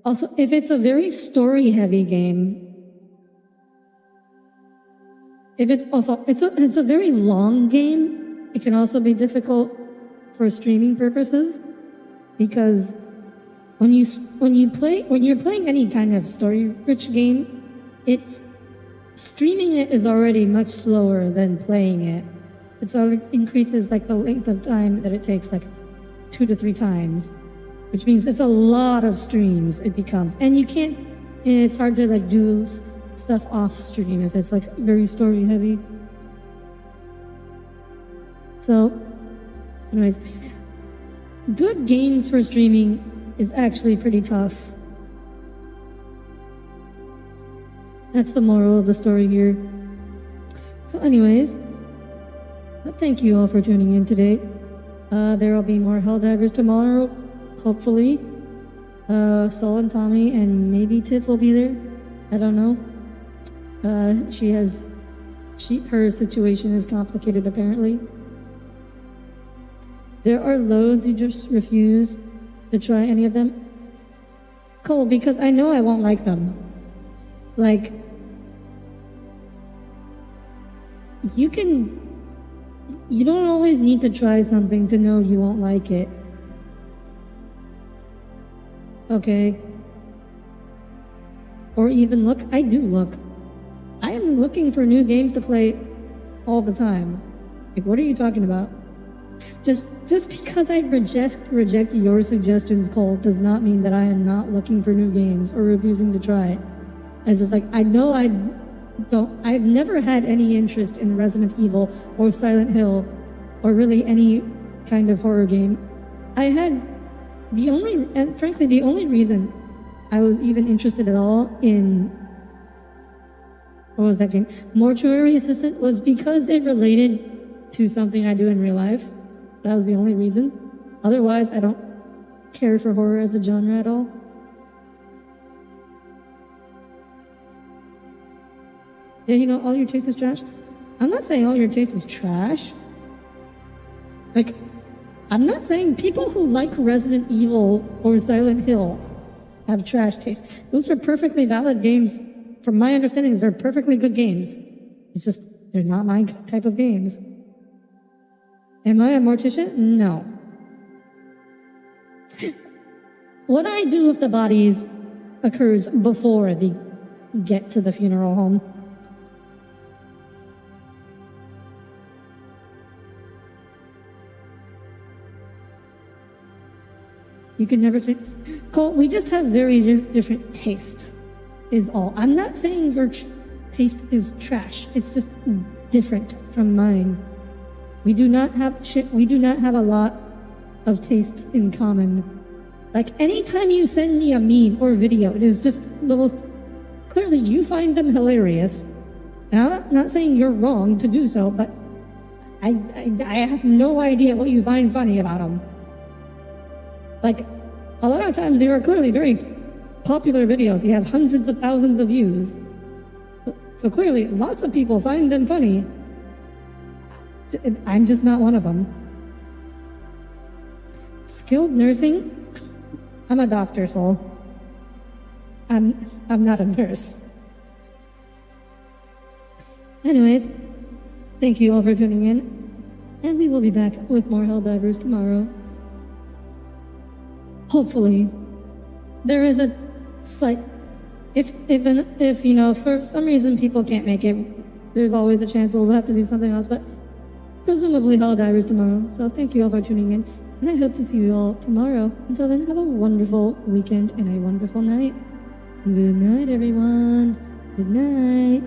Also, if it's a very story-heavy game, if it's a very long game, it can also be difficult for streaming purposes, because when you're playing any kind of story-rich game, streaming it is already much slower than playing it. It sort of increases like the length of time that it takes, like 2 to 3 times, which means it's a lot of streams it becomes. And it's hard to like do stuff off stream if it's like very story heavy. So, anyways, good games for streaming is actually pretty tough. That's the moral of the story here. So anyways, thank you all for tuning in today. There will be more Helldivers tomorrow, hopefully. Sol and Tommy and maybe Tiff will be there. I don't know. Her situation is complicated apparently. There are loads who just refuse to try any of them. Cole, because I know I won't like them. Like, you don't always need to try something to know you won't like it. okay? Or even look. I do look. I am looking for new games to play all the time. Like, what are you talking about? Just because I reject your suggestions, Cole, does not mean that I am not looking for new games or refusing to try. It's just like, I know I've never had any interest in Resident Evil or Silent Hill or really any kind of horror game. Frankly, the only reason I was even interested at all in, what was that game? Mortuary Assistant, was because it related to something I do in real life. That was the only reason. Otherwise, I don't care for horror as a genre at all. Yeah, you know, all your taste is trash. I'm not saying all your taste is trash. Like, I'm not saying people who like Resident Evil or Silent Hill have trash taste. Those are perfectly valid games. From my understanding, they're perfectly good games. It's just, they're not my type of games. Am I a mortician? No. What I do if the bodies occurs before they get to the funeral home. You can never say, Cole, we just have very different tastes, is all. I'm not saying your taste is trash. It's just different from mine. We do not have a lot of tastes in common. Like, anytime you send me a meme or video, it is just the most, clearly you find them hilarious. And I'm not saying you're wrong to do so, but I have no idea what you find funny about them. Like, a lot of times they are clearly very popular videos. They have hundreds of thousands of views. So clearly, lots of people find them funny. I'm just not one of them. Skilled nursing? I'm a doctor, so I'm not a nurse. Anyways, thank you all for tuning in, and we will be back with more Helldivers tomorrow. Hopefully, there is a slight, if you know, for some reason people can't make it, there's always a chance we'll have to do something else, but presumably Helldivers tomorrow. So thank you all for tuning in, and I hope to see you all tomorrow. Until then, have a wonderful weekend and a wonderful night. Good night, everyone. Good night.